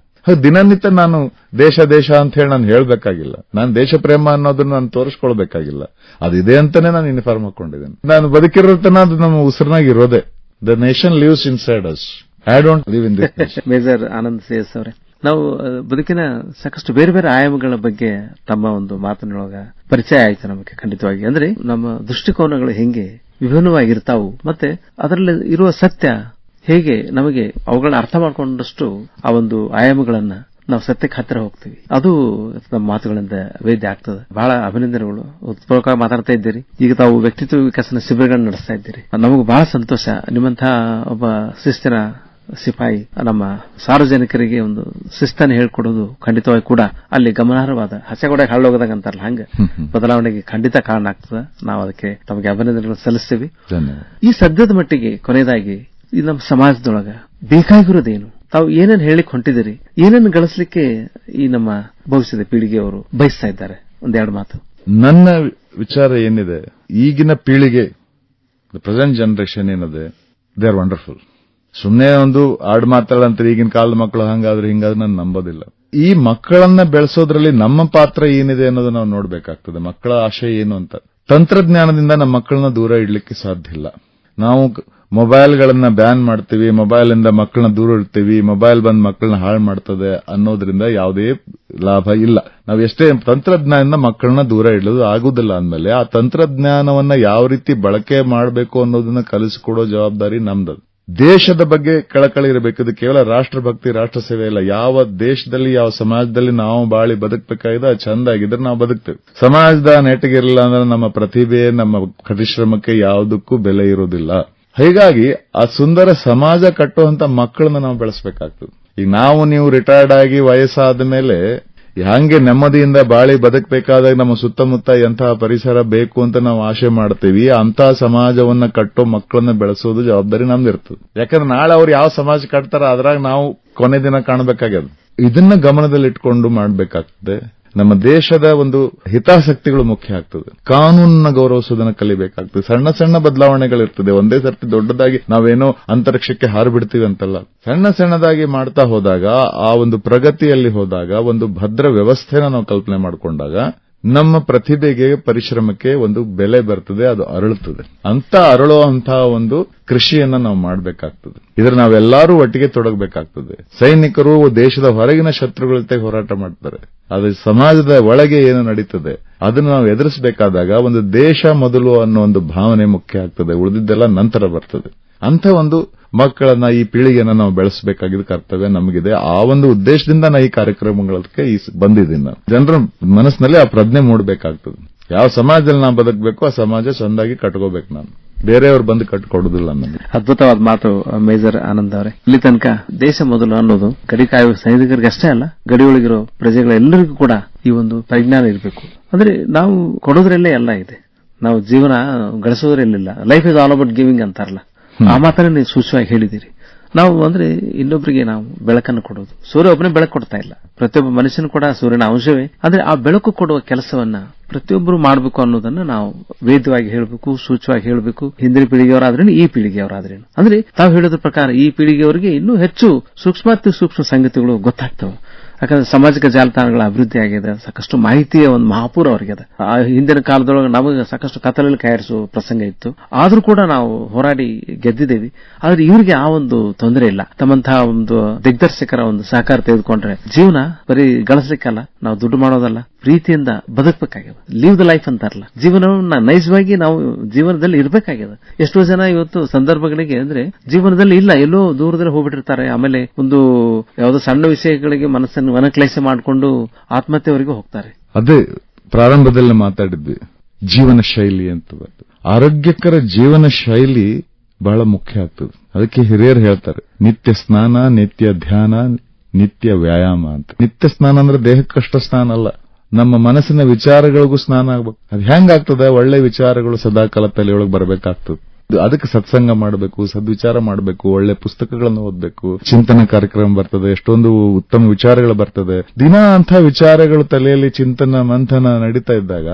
ದಿನನಿತ್ಯ ನಾನು ದೇಶ ಅಂತ ಹೇಳಿ ನಾನು ಹೇಳ್ಬೇಕಾಗಿಲ್ಲ. ನಾನು ದೇಶ ಪ್ರೇಮ ಅನ್ನೋದನ್ನ ನಾನು ತೋರಿಸ್ಕೊಳ್ಬೇಕಾಗಿಲ್ಲ. ಅದಿದೆ ಅಂತಾನೆ ನಾನು ಯೂನಿಫಾರ್ಮ್ ಹಾಕೊಂಡಿದ್ದೇನೆ. ನಾನು ಬದುಕಿರೋತನ ಅದು ನಮ್ಮ ಉಸಿರಿನಾಗ ಇರೋದೆ. The nation lives inside us. I don't live in this. Major Anand CS ಅವರೇ, ನಾವು ಬದುಕಿನ ಸಾಕಷ್ಟು ಬೇರೆ ಬೇರೆ ಆಯಾಮಗಳ ಬಗ್ಗೆ ತಮ್ಮ ಒಂದು ಮಾತಿನೊಳಗ ಪರಿಚಯ ಆಯ್ತು ನಮಗೆ. ಖಂಡಿತವಾಗಿ ಅಂದ್ರೆ ನಮ್ಮ ದೃಷ್ಟಿಕೋನಗಳು ಹೆಂಗೆ ವಿಭಿನ್ನವಾಗಿರ್ತಾವು, ಮತ್ತೆ ಅದರಲ್ಲಿ ಇರುವ ಸತ್ಯ ಹೇಗೆ ನಮಗೆ ಅವುಗಳನ್ನ ಅರ್ಥ ಮಾಡಿಕೊಂಡಷ್ಟು ಆ ಒಂದು ಆಯಾಮಗಳನ್ನ ನಾವು ಸತ್ಯಕ್ಕೆ ಹತ್ತಿರ ಹೋಗ್ತೀವಿ. ಅದು ನಮ್ಮ ಮಾತುಗಳಿಂದ ವೇದ್ಯ ಆಗ್ತದೆ. ಬಹಳ ಅಭಿನಂದನೆಗಳು. ಉತ್ಪೂರ್ವಕವಾಗಿ ಮಾತಾಡ್ತಾ ಇದ್ದೀರಿ. ಈಗ ತಾವು ವ್ಯಕ್ತಿತ್ವ ವಿಕಸನ ಶಿಬಿರಗಳನ್ನ ನಡೆಸ್ತಾ ಇದ್ದೀರಿ. ನಮಗೂ ಬಹಳ ಸಂತೋಷ. ನಿಮ್ಮಂತಹ ಒಬ್ಬ ಶಿಸ್ತಿನ ಸಿಪಾಯಿ ನಮ್ಮ ಸಾರ್ವಜನಿಕರಿಗೆ ಒಂದು ಶಿಸ್ತನ್ನು ಹೇಳ್ಕೊಡೋದು ಖಂಡಿತವಾಗಿ ಕೂಡ ಅಲ್ಲಿ ಗಮನಾರ್ಹವಾದ ಹಸೆಗೊಡೆ ಹಳ್ಳೋಗದಾಗ ಅಂತಾರಲ್ಲ, ಹಂಗ ಬದಲಾವಣೆಗೆ ಖಂಡಿತ ಕಾರಣ ಆಗ್ತದೆ. ನಾವು ಅದಕ್ಕೆ ತಮಗೆ ಅಭಿನಂದನೆಗಳು ಸಲ್ಲಿಸ್ತೀವಿ. ಈ ಸದ್ಯದ ಮಟ್ಟಿಗೆ ಕೊನೆಯದಾಗಿ ಈ ನಮ್ಮ ಸಮಾಜದೊಳಗ ಬೇಕಾಗಿರೋದೇನು? ತಾವು ಏನೇನು ಹೇಳಿಕ್ ಹೊಂಟಿದಿರಿ? ಏನೇನು ಗಳಿಸಲಿಕ್ಕೆ ಈ ನಮ್ಮ ಭವಿಷ್ಯದ ಪೀಳಿಗೆಯವರು ಬಯಸ್ತಾ ಇದ್ದಾರೆ? ಒಂದೆರಡು ಮಾತು. ನನ್ನ ವಿಚಾರ ಏನಿದೆ, ಈಗಿನ ಪೀಳಿಗೆ ಪ್ರೆಸೆಂಟ್ ಜನರೇಷನ್ ಏನಿದೆ, ದೇ ಆರ್ ವಂಡರ್ಫುಲ್. ಸುಮ್ಮನೆ ಒಂದು ಆಡ್ ಮಾತಾಡಂತಾರೆ ಈಗಿನ ಕಾಲದ ಮಕ್ಕಳು ಹಂಗಾದ್ರೆ ಹಿಂಗಾದ್ರೆ ನಾನು ನಂಬೋದಿಲ್ಲ. ಈ ಮಕ್ಕಳನ್ನ ಬೆಳೆಸೋದ್ರಲ್ಲಿ ನಮ್ಮ ಪಾತ್ರ ಏನಿದೆ ಅನ್ನೋದು ನಾವು ನೋಡ್ಬೇಕಾಗ್ತದೆ. ಮಕ್ಕಳ ಆಶಯ ಏನು ಅಂತ. ತಂತ್ರಜ್ಞಾನದಿಂದ ನಮ್ಮ ಮಕ್ಕಳನ್ನ ದೂರ ಇಡ್ಲಿಕ್ಕೆ ಸಾಧ್ಯ ಇಲ್ಲ. ನಾವು ಮೊಬೈಲ್ಗಳನ್ನ ಬ್ಯಾನ್ ಮಾಡ್ತೀವಿ, ಮೊಬೈಲ್ ಇಂದ ಮಕ್ಕಳನ್ನ ದೂರ ಇಡ್ತೀವಿ, ಮೊಬೈಲ್ ಬಂದ್ ಮಕ್ಕಳನ್ನ ಹಾಳು ಮಾಡ್ತದೆ ಅನ್ನೋದ್ರಿಂದ ಯಾವುದೇ ಲಾಭ ಇಲ್ಲ. ನಾವು ಎಷ್ಟೇ ತಂತ್ರಜ್ಞಾನದಿಂದ ಮಕ್ಕಳನ್ನ ದೂರ ಇಡೋದು ಆಗುದಿಲ್ಲ. ಅಂದ್ಮೇಲೆ ಆ ತಂತ್ರಜ್ಞಾನವನ್ನ ಯಾವ ರೀತಿ ಬಳಕೆ ಮಾಡಬೇಕು ಅನ್ನೋದನ್ನ ಕಲಿಸಿಕೊಡೋ ಜವಾಬ್ದಾರಿ ನಮ್ದು. ದೇಶದ ಬಗ್ಗೆ ಕಳಕಳಿ ಇರಬೇಕು. ಇದು ಕೇವಲ ರಾಷ್ಟ್ರಭಕ್ತಿ, ರಾಷ್ಟ್ರ ಸೇವೆ ಇಲ್ಲ. ಯಾವ ದೇಶದಲ್ಲಿ ಯಾವ ಸಮಾಜದಲ್ಲಿ ನಾವು ಬಾಳಿ ಬದುಕಬೇಕಾಗಿದೆ ಅದು ಚಂದಾಗಿದ್ರೆ ನಾವು ಬದುಕ್ತೇವೆ. ಸಮಾಜದ ನೆಟ್ಟಿಗಿರಲಿಲ್ಲ ಅಂದ್ರೆ ನಮ್ಮ ಪ್ರತಿಭೆ, ನಮ್ಮ ಪರಿಶ್ರಮಕ್ಕೆ ಯಾವುದಕ್ಕೂ ಬೆಲೆ ಇರೋದಿಲ್ಲ. ಹೀಗಾಗಿ ಆ ಸುಂದರ ಸಮಾಜ ಕಟ್ಟುವಂತ ಮಕ್ಕಳನ್ನ ನಾವು ಬೆಳೆಸಬೇಕಾಗ್ತದೆ. ಈಗ ನೀವು ರಿಟೈರ್ಡ್ ಆಗಿ ವಯಸ್ಸಾದ ಮೇಲೆ ಹಂಗೆ ನೆಮ್ಮದಿಯಿಂದ ಬಾಳಿ ಬದುಕಬೇಕಾದಾಗ ನಮ್ಮ ಸುತ್ತಮುತ್ತ ಎಂತಹ ಪರಿಸರ ಬೇಕು ಅಂತ ನಾವು ಆಶೆ ಮಾಡ್ತೀವಿ. ಅಂತಹ ಸಮಾಜವನ್ನ ಕಟ್ಟೋ ಮಕ್ಕಳನ್ನ ಬೆಳೆಸೋದು ಜವಾಬ್ದಾರಿ ನಮ್ದಿರ್ತದೆ. ಯಾಕಂದ್ರೆ ನಾಳೆ ಅವ್ರು ಯಾವ ಸಮಾಜ ಕಟ್ತಾರ ಅದ್ರಾಗ ನಾವು ಕೊನೆ ದಿನ ಕಾಣಬೇಕಾಗ್ಯದ. ಇದನ್ನ ಗಮನದಲ್ಲಿಟ್ಕೊಂಡು ಮಾಡಬೇಕಾಗ್ತದೆ. ನಮ್ಮ ದೇಶದ ಒಂದು ಹಿತಾಸಕ್ತಿಗಳು ಮುಖ್ಯ ಆಗ್ತದೆ. ಕಾನೂನನ್ನ ಗೌರವಿಸೋದನ್ನ ಕಲಿಬೇಕಾಗ್ತದೆ. ಸಣ್ಣ ಸಣ್ಣ ಬದಲಾವಣೆಗಳಿರ್ತದೆ. ಒಂದೇ ಸರ್ತಿ ದೊಡ್ಡದಾಗಿ ನಾವೇನೋ ಅಂತರಿಕ್ಷಕ್ಕೆ ಹಾರಿಬಿಡ್ತೀವಿ ಅಂತಲ್ಲ. ಸಣ್ಣ ಸಣ್ಣದಾಗಿ ಮಾಡ್ತಾ ಹೋದಾಗ, ಆ ಒಂದು ಪ್ರಗತಿಯಲ್ಲಿ ಹೋದಾಗ, ಒಂದು ಭದ್ರ ವ್ಯವಸ್ಥೆನ ನಾವು ಕಲ್ಪನೆ ಮಾಡಿಕೊಂಡಾಗ ನಮ್ಮ ಪ್ರತಿಭೆಗೆ, ಪರಿಶ್ರಮಕ್ಕೆ ಒಂದು ಬೆಲೆ ಬರ್ತದೆ, ಅದು ಅರಳುತ್ತದೆ. ಅಂತ ಅರಳುವಂತಹ ಒಂದು ಕೃಷಿಯನ್ನ ನಾವು ಮಾಡಬೇಕಾಗ್ತದೆ. ಇದ್ರ ನಾವೆಲ್ಲರೂ ಒಟ್ಟಿಗೆ ತೊಡಗಬೇಕಾಗ್ತದೆ. ಸೈನಿಕರು ದೇಶದ ಹೊರಗಿನ ಶತ್ರುಗಳ ಜೊತೆ ಹೋರಾಟ ಮಾಡ್ತಾರೆ. ಅದು ಸಮಾಜದ ಒಳಗೆ ಏನು ನಡೀತದೆ ಅದನ್ನು ನಾವು ಎದುರಿಸಬೇಕಾದಾಗ ಒಂದು ದೇಶ ಮೊದಲು ಅನ್ನೋ ಒಂದು ಭಾವನೆ ಮುಖ್ಯ ಆಗ್ತದೆ. ಉಳಿದಿದ್ದೆಲ್ಲ ನಂತರ ಬರ್ತದೆ. ಅಂತ ಒಂದು ಮಕ್ಕಳನ್ನ, ಈ ಪೀಳಿಗೆಯನ್ನ ನಾವು ಬೆಳೆಸಬೇಕಾಗಿದ್ದ ಕರ್ತವ್ಯ ನಮಗಿದೆ. ಆ ಒಂದು ಉದ್ದೇಶದಿಂದ ನಾ ಈ ಕಾರ್ಯಕ್ರಮಗಳಿಗೆ ಬಂದಿದ್ದೀನಿ. ನಾನು ಜನರ ಮನಸ್ಸಿನಲ್ಲಿ ಆ ಪ್ರಜ್ಞೆ ಮೂಡಬೇಕಾಗ್ತದೆ. ಯಾವ ಸಮಾಜದಲ್ಲಿ ನಾವು ಬದುಕಬೇಕು ಆ ಸಮಾಜ ಚಂದಾಗಿ ಕಟ್ಕೋಬೇಕು. ನಾನು ಬೇರೆಯವರು ಬಂದು ಕಟ್ಕೊಡುದಿಲ್ಲ. ನನಗೆ ಅದ್ಭುತವಾದ ಮಾತು ಮೇಜರ್ ಆನಂದ್ ಅವರೇ. ಇಲ್ಲಿ ತನಕ ದೇಶ ಮೊದಲು ಅನ್ನೋದು ಗಡಿ ಕಾಯುವ ಸೈನಿಕರಿಗೆ ಅಷ್ಟೇ ಅಲ್ಲ, ಗಡಿಯೊಳಗಿರೋ ಪ್ರಜೆಗಳೆಲ್ಲರಿಗೂ ಕೂಡ ಈ ಒಂದು ಪರಿಜ್ಞಾನ ಇರಬೇಕು. ಅಂದ್ರೆ ನಾವು ಕೊಡೋದ್ರಲ್ಲೇ ಎಲ್ಲ ಇದೆ. ನಾವು ಜೀವನ ಗಳಿಸೋದ್ರಲ್ಲಿಲ್ಲ. Life is all about giving ಅಂತಾರಲ್ಲ, ಆ ಮಾತನ್ನ ನೀವು ಸೂಚ್ಯವಾಗಿ ಹೇಳಿದ್ದೀರಿ. ನಾವು ಅಂದ್ರೆ ಇನ್ನೊಬ್ಬರಿಗೆ ನಾವು ಬೆಳಕನ್ನು ಕೊಡೋದು. ಸೂರ್ಯ ಒಬ್ಬನೇ ಬೆಳಕು ಕೊಡ್ತಾ ಇಲ್ಲ, ಪ್ರತಿಯೊಬ್ಬ ಮನುಷ್ಯನು ಕೂಡ ಸೂರ್ಯನ ಅಂಶವೇ. ಆದ್ರೆ ಆ ಬೆಳಕು ಕೊಡುವ ಕೆಲಸವನ್ನ ಪ್ರತಿಯೊಬ್ಬರು ಮಾಡಬೇಕು ಅನ್ನೋದನ್ನ ನಾವು ವೇದ್ಯವಾಗಿ ಹೇಳಬೇಕು, ಸೂಚ್ಯವಾಗಿ ಹೇಳಬೇಕು. ಹಿಂದಿನ ಪೀಳಿಗೆಯವರಾದ್ರೇನು, ಈ ಪೀಳಿಗೆಯವರಾದ್ರೇನು. ಅಂದ್ರೆ ತಾವು ಹೇಳೋದ್ರ ಪ್ರಕಾರ ಈ ಪೀಳಿಗೆಯವರಿಗೆ ಇನ್ನೂ ಹೆಚ್ಚು ಸೂಕ್ಷ್ಮಾತಿ ಸೂಕ್ಷ್ಮ ಸಂಗತಿಗಳು ಗೊತ್ತಾಗ್ತವೆ. ಯಾಕಂದ್ರೆ ಸಾಮಾಜಿಕ ಜಾಲತಾಣಗಳ ಅಭಿವೃದ್ಧಿ ಆಗಿದೆ. ಸಾಕಷ್ಟು ಮಾಹಿತಿಯ ಒಂದು ಮಹಾಪೂರ ಅವರಿಗೆ ಅದ. ಆ ಹಿಂದಿನ ಕಾಲದೊಳಗೆ ನಮಗೆ ಸಾಕಷ್ಟು ಕತ್ತಲಲ್ಲಿ ಕೈಯಾರಿಸುವ ಪ್ರಸಂಗ ಇತ್ತು. ಆದ್ರೂ ಕೂಡ ನಾವು ಹೋರಾಡಿ ಗೆದ್ದಿದ್ದೇವೆ. ಆದ್ರೆ ಇವರಿಗೆ ಆ ಒಂದು ತೊಂದರೆ ಇಲ್ಲ. ತಮ್ಮಂತಹ ಒಂದು ದಿಗ್ದರ್ಶಕರ ಒಂದು ಸಹಕಾರ ತೆಗೆದುಕೊಂಡ್ರೆ ಜೀವನ ಬರೀ ಗಳಿಸಲಿಕ್ಕಲ್ಲ, ನಾವು ದುಡ್ಡು ಮಾಡೋದಲ್ಲ, ಪ್ರೀತಿಯಿಂದ ಬದುಕಬೇಕಾಗ್ಯದ. ಲೀವ್ ದ ಲೈಫ್ ಅಂತಾರಲ್ಲ, ಜೀವನವನ್ನ ನೈಜವಾಗಿ ನಾವು ಜೀವನದಲ್ಲಿ ಇರಬೇಕಾಗ್ಯದ. ಎಷ್ಟೋ ಜನ ಇವತ್ತು ಸಂದರ್ಭಗಳಿಗೆ ಅಂದ್ರೆ ಜೀವನದಲ್ಲಿ ಇಲ್ಲ, ಎಲ್ಲೋ ದೂರದಲ್ಲಿ ಹೋಗ್ಬಿಟ್ಟಿರ್ತಾರೆ. ಆಮೇಲೆ ಒಂದು ಯಾವುದೋ ಸಣ್ಣ ವಿಷಯಗಳಿಗೆ ಮನಸ್ಸನ್ನು ವನಕ್ಲೇಶ ಮಾಡಿಕೊಂಡು ಆತ್ಮಹತ್ಯೆವರೆಗೂ ಹೋಗ್ತಾರೆ. ಅದೇ ಪ್ರಾರಂಭದಲ್ಲಿ ಮಾತಾಡಿದ್ವಿ, ಜೀವನ ಶೈಲಿ ಅಂತ. ಆರೋಗ್ಯಕರ ಜೀವನ ಶೈಲಿ ಬಹಳ ಮುಖ್ಯ ಆಗ್ತದೆ. ಅದಕ್ಕೆ ಹಿರಿಯರು ಹೇಳ್ತಾರೆ, ನಿತ್ಯ ಸ್ನಾನ, ನಿತ್ಯ ಧ್ಯಾನ, ನಿತ್ಯ ವ್ಯಾಯಾಮ ಅಂತ. ನಿತ್ಯ ಸ್ನಾನ ಅಂದ್ರೆ ದೇಹಕ್ಕಷ್ಟ ಸ್ನಾನ ಅಲ್ಲ, ನಮ್ಮ ಮನಸ್ಸಿನ ವಿಚಾರಗಳಿಗೂ ಸ್ನಾನ ಆಗ್ಬೇಕು. ಅದು ಹೆಂಗಾಗ್ತದೆ? ಒಳ್ಳೆ ವಿಚಾರಗಳು ಸದಾಕಾಲ ತಲೆಯೊಳಗೆ ಬರಬೇಕಾಗ್ತದೆ. ಅದಕ್ಕೆ ಸತ್ಸಂಗ ಮಾಡಬೇಕು, ಸದ್ವಿಚಾರ ಮಾಡಬೇಕು, ಒಳ್ಳೆ ಪುಸ್ತಕಗಳನ್ನು ಓದಬೇಕು, ಚಿಂತನೆ ಕಾರ್ಯಕ್ರಮ ಬರ್ತದೆ, ಎಷ್ಟೊಂದು ಉತ್ತಮ ವಿಚಾರಗಳು ಬರ್ತದೆ. ದಿನ ಅಂಥ ವಿಚಾರಗಳು ತಲೆಯಲ್ಲಿ ಚಿಂತನ ಮಂಥನ ನಡೀತಾ ಇದ್ದಾಗ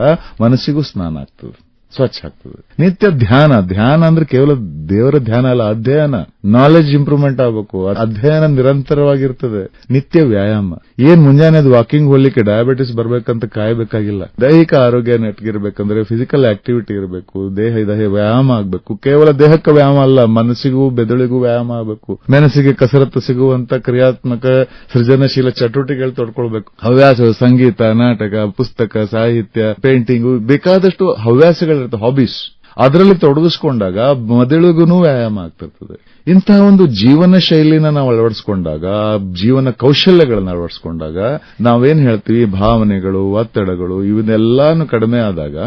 ಮನಸ್ಸಿಗೂ ಸ್ನಾನ ಆಗ್ತದೆ. ಸ್ವಚ್ಛ ಆಗ್ತದೆ. ನಿತ್ಯ ಧ್ಯಾನ ಅಂದ್ರೆ ಕೇವಲ ದೇವರ ಧ್ಯಾನ ಅಲ್ಲ, ಅಧ್ಯಯನ. ನಾಲೆಜ್ ಇಂಪ್ರೂವ್ಮೆಂಟ್ ಆಗಬೇಕು, ಅಧ್ಯಯನ ನಿರಂತರವಾಗಿರ್ತದೆ. ನಿತ್ಯ ವ್ಯಾಯಾಮ. ಏನ್ ಮುಂಜಾನೆ ವಾಕಿಂಗ್ ಹೋಗ್ಲಿಕ್ಕೆ ಡಯಾಬಿಟಿಸ್ ಬರ್ಬೇಕಂತ ಕಾಯಬೇಕಾಗಿಲ್ಲ. ದೈಹಿಕ ಆರೋಗ್ಯ ನೆಟ್ಗಿರ್ಬೇಕಂದ್ರೆ ಫಿಸಿಕಲ್ ಆಕ್ಟಿವಿಟಿ ಇರಬೇಕು, ದೇಹ ವ್ಯಾಯಾಮ ಆಗಬೇಕು. ಕೇವಲ ದೇಹಕ್ಕೆ ವ್ಯಾಯಾಮ ಅಲ್ಲ, ಮನಸ್ಸಿಗೂ ಬೆದಳಿಗೂ ವ್ಯಾಯಾಮ ಆಗಬೇಕು. ಮನಸ್ಸಿಗೆ ಕಸರತ್ತು ಸಿಗುವಂತ ಕ್ರಿಯಾತ್ಮಕ ಸೃಜನಶೀಲ ಚಟುವಟಿಕೆಗಳು ತೊಡ್ಕೊಳ್ಬೇಕು. ಹವ್ಯಾಸ, ಸಂಗೀತ, ನಾಟಕ, ಪುಸ್ತಕ, ಸಾಹಿತ್ಯ, ಪೇಂಟಿಂಗ್, ಬೇಕಾದಷ್ಟು ಹವ್ಯಾಸಗಳಿರುತ್ತೆ, ಹಾಬೀಸ್. ಅದರಲ್ಲಿ ತೊಡಗಿಸ್ಕೊಂಡಾಗ ಮೊದಲಿಗೂ ವ್ಯಾಯಾಮ ಆಗ್ತಿರ್ತದೆ. ಇಂತಹ ಒಂದು ಜೀವನ ಶೈಲಿನ ನಾವು ಅಳವಡಿಸಿಕೊಂಡಾಗ, ಜೀವನ ಕೌಶಲ್ಯಗಳನ್ನು ಅಳವಡಿಸಿಕೊಂಡಾಗ, ನಾವೇನ್ ಹೇಳ್ತೀವಿ, ಭಾವನೆಗಳು, ಒತ್ತಡಗಳು ಇವನ್ನೆಲ್ಲಾನು ಕಡಿಮೆ ಆದಾಗ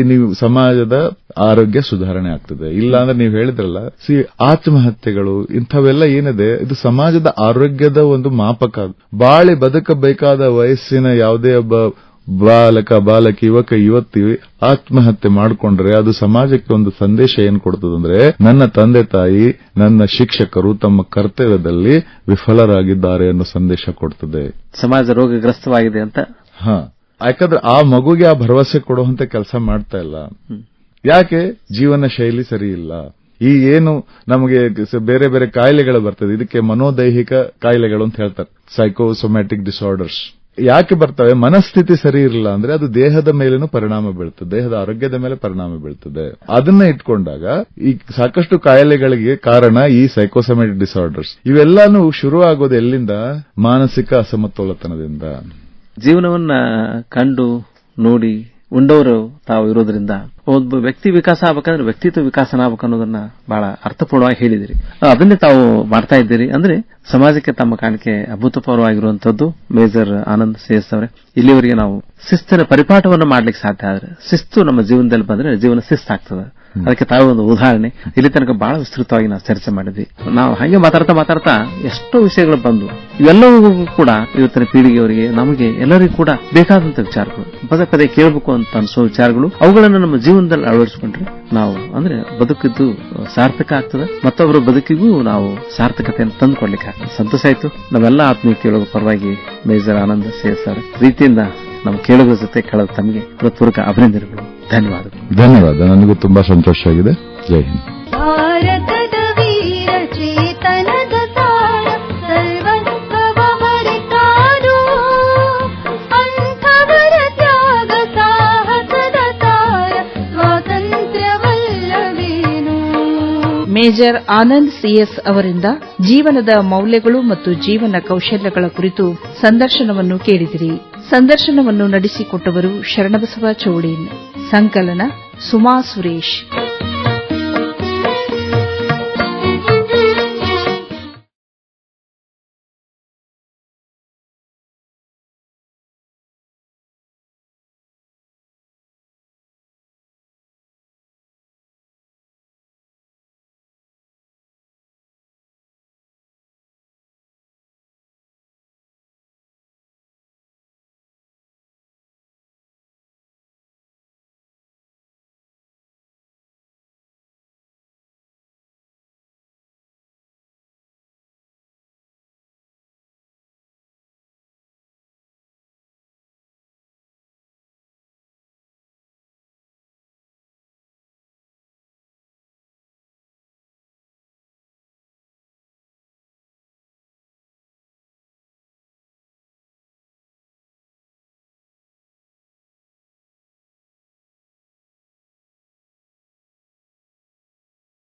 ನೀವು ಸಮಾಜದ ಆರೋಗ್ಯ ಸುಧಾರಣೆ ಆಗ್ತದೆ. ಇಲ್ಲ ಅಂದ್ರೆ ನೀವು ಹೇಳಿದ್ರಲ್ಲ, ಆತ್ಮಹತ್ಯೆಗಳು ಇಂಥವೆಲ್ಲ ಏನಿದೆ, ಇದು ಸಮಾಜದ ಆರೋಗ್ಯದ ಒಂದು ಮಾಪಕ. ಬಾಳಿ ಬದುಕಬೇಕಾದ ವಯಸ್ಸಿನ ಯಾವುದೇ ಒಬ್ಬ ಬಾಲಕಿ, ಯುವತಿ ಆತ್ಮಹತ್ಯೆ ಮಾಡಿಕೊಂಡ್ರೆ ಅದು ಸಮಾಜಕ್ಕೆ ಒಂದು ಸಂದೇಶ ಏನ್ ಕೊಡ್ತದಂದ್ರೆ, ನನ್ನ ತಂದೆ ತಾಯಿ, ನನ್ನ ಶಿಕ್ಷಕರು ತಮ್ಮ ಕರ್ತವ್ಯದಲ್ಲಿ ವಿಫಲರಾಗಿದ್ದಾರೆ ಅನ್ನೋ ಸಂದೇಶ ಕೊಡ್ತದೆ. ಸಮಾಜ ರೋಗಗ್ರಸ್ತವಾಗಿದೆ ಅಂತ. ಯಾಕಂದ್ರೆ ಆ ಮಗುಗೆ ಆ ಭರವಸೆ ಕೊಡುವಂತ ಕೆಲಸ ಮಾಡ್ತಾ ಇಲ್ಲ. ಯಾಕೆ? ಜೀವನ ಶೈಲಿ ಸರಿ ಇಲ್ಲ. ಈ ಏನು ನಮಗೆ ಬೇರೆ ಬೇರೆ ಕಾಯಿಲೆಗಳು ಬರ್ತದೆ, ಇದಕ್ಕೆ ಮನೋದೈಹಿಕ ಕಾಯಿಲೆಗಳು ಅಂತ ಹೇಳ್ತಾರೆ, ಸೈಕೋಸೊಮ್ಯಾಟಿಕ್ ಡಿಸಾರ್ಡರ್ಸ್. ಯಾಕೆ ಬರ್ತವೆ? ಮನಸ್ಥಿತಿ ಸರಿ ಇರಲಿಲ್ಲ ಅಂದ್ರೆ ಅದು ದೇಹದ ಮೇಲೇನು ಪರಿಣಾಮ ಬೀಳ್ತದೆ, ದೇಹದ ಆರೋಗ್ಯದ ಮೇಲೆ ಪರಿಣಾಮ ಬೀಳ್ತದೆ. ಅದನ್ನ ಇಟ್ಕೊಂಡಾಗ ಈ ಸಾಕಷ್ಟು ಕಾಯಿಲೆಗಳಿಗೆ ಕಾರಣ ಈ ಸೈಕೋಸೊಮ್ಯಾಟಿಕ್ ಡಿಸಾರ್ಡರ್ಸ್. ಇವೆಲ್ಲಾನು ಶುರು ಆಗೋದು ಎಲ್ಲಿಂದ? ಮಾನಸಿಕ ಅಸಮತೋಲನದಿಂದ. ಜೀವನವನ್ನ ಕಂಡು ನೋಡಿ ಉಂಡವರು ತಾವು ಇರೋದ್ರಿಂದ ಒಬ್ಬ ವ್ಯಕ್ತಿ ವಿಕಾಸ ಆಗಬೇಕಂದ್ರೆ ವ್ಯಕ್ತಿತ್ವ ವಿಕಾಸನ ಆಗಬೇಕು ಅನ್ನೋದನ್ನ ಬಹಳ ಅರ್ಥಪೂರ್ಣವಾಗಿ ಹೇಳಿದಿರಿ. ಅದನ್ನೇ ತಾವು ಮಾಡ್ತಾ ಇದ್ದೀರಿ. ಅಂದ್ರೆ ಸಮಾಜಕ್ಕೆ ತಮ್ಮ ಕಾಣಿಕೆ ಅಭೂತಪೂರ್ವವಾಗಿರುವಂತದ್ದು. ಮೇಜರ್ ಆನಂದ್ CS ಅವರೇ, ಇಲ್ಲಿವರೆಗೆ ನಾವು ಶಿಸ್ತಿನ ಪರಿಪಾಠವನ್ನು ಮಾಡ್ಲಿಕ್ಕೆ ಸಾಧ್ಯ ಆದ್ರೆ, ಶಿಸ್ತು ನಮ್ಮ ಜೀವನದಲ್ಲಿ ಬಂದ್ರೆ ಜೀವನ ಶಿಸ್ತಾಗ್ತದೆ. ಅದಕ್ಕೆ ತಾವು ಒಂದು ಉದಾಹರಣೆ. ಇಲ್ಲಿ ತನಕ ಬಹಳ ವಿಸ್ತೃತವಾಗಿ ನಾವು ಚರ್ಚೆ ಮಾಡಿದ್ವಿ. ನಾವು ಹಾಗೆ ಮಾತಾಡ್ತಾ ಎಷ್ಟೋ ವಿಷಯಗಳು ಬಂದು, ಇವೆಲ್ಲವೂ ಕೂಡ ಇವತ್ತಿನ ಪೀಳಿಗೆಯವರಿಗೆ, ನಮಗೆ ಎಲ್ಲರಿಗೂ ಕೂಡ ಬೇಕಾದಂತ ವಿಚಾರಗಳು, ಪದೇ ಪದೇ ಕೇಳಬೇಕು ಅಂತ ಅನಿಸೋ ವಿಚಾರಗಳು, ಅವುಗಳನ್ನು ನಮ್ಮ ಜೀವನದಲ್ಲಿ ಅಳವಡಿಸಿಕೊಂಡ್ರೆ ನಾವು ಅಂದ್ರೆ ಬದುಕಿದ್ದು ಸಾರ್ಥಕ ಆಗ್ತದೆ. ಮತ್ತೊಬ್ಬರ ಬದುಕಿಗೂ ನಾವು ಸಾರ್ಥಕತೆಯನ್ನು ತಂದುಕೊಡ್ಲಿಕ್ಕೆ ಆಗ್ತದೆ. ಸಂತೋಷ ಆಯ್ತು. ನಾವೆಲ್ಲ ಆತ್ಮೀಯ ಕೇಳುವ ಪರವಾಗಿ ಮೇಜರ್ ಆನಂದ್ CS ಅವರ ರೀತಿಯಿಂದ ನಮ್ಮ ಕೇಳುವ ಜೊತೆ ಕಳೆದ ತಮಗೆ ಹೃತ್ಪೂರ್ವಕ ಅಭಿನಂದನೆಗಳು. ಧನ್ಯವಾದಗಳು. ಧನ್ಯವಾದ. ನನಗೂ ತುಂಬಾ ಸಂತೋಷ ಆಗಿದೆ. ಜೈ ಹಿಂದ್. ಭಾರತದ ವೀರ ಚೇತನದ ಸಾರ ಸರ್ವಸ್ವವ ಮರೆತಾರು, ಅಂಥವರ ತ್ಯಾಗ ಸಾಹಸದ ತಾರ ಸ್ವಾತಂತ್ರ್ಯವಲ್ಲವೇನು. ಮೇಜರ್ ಆನಂದ್ CS ಅವರಿಂದ ಜೀವನದ ಮೌಲ್ಯಗಳು ಮತ್ತು ಜೀವನ ಕೌಶಲ್ಯಗಳ ಕುರಿತು ಸಂದರ್ಶನವನ್ನು ಕೇಳಿದಿರಿ. ಸಂದರ್ಶನವನ್ನು ನಡೆಸಿಕೊಟ್ಟವರು ಶರಣಬಸವ ಚೌಡೇನ್. ಸಂಕಲನ ಸುಮಾ ಸುರೇಶ್.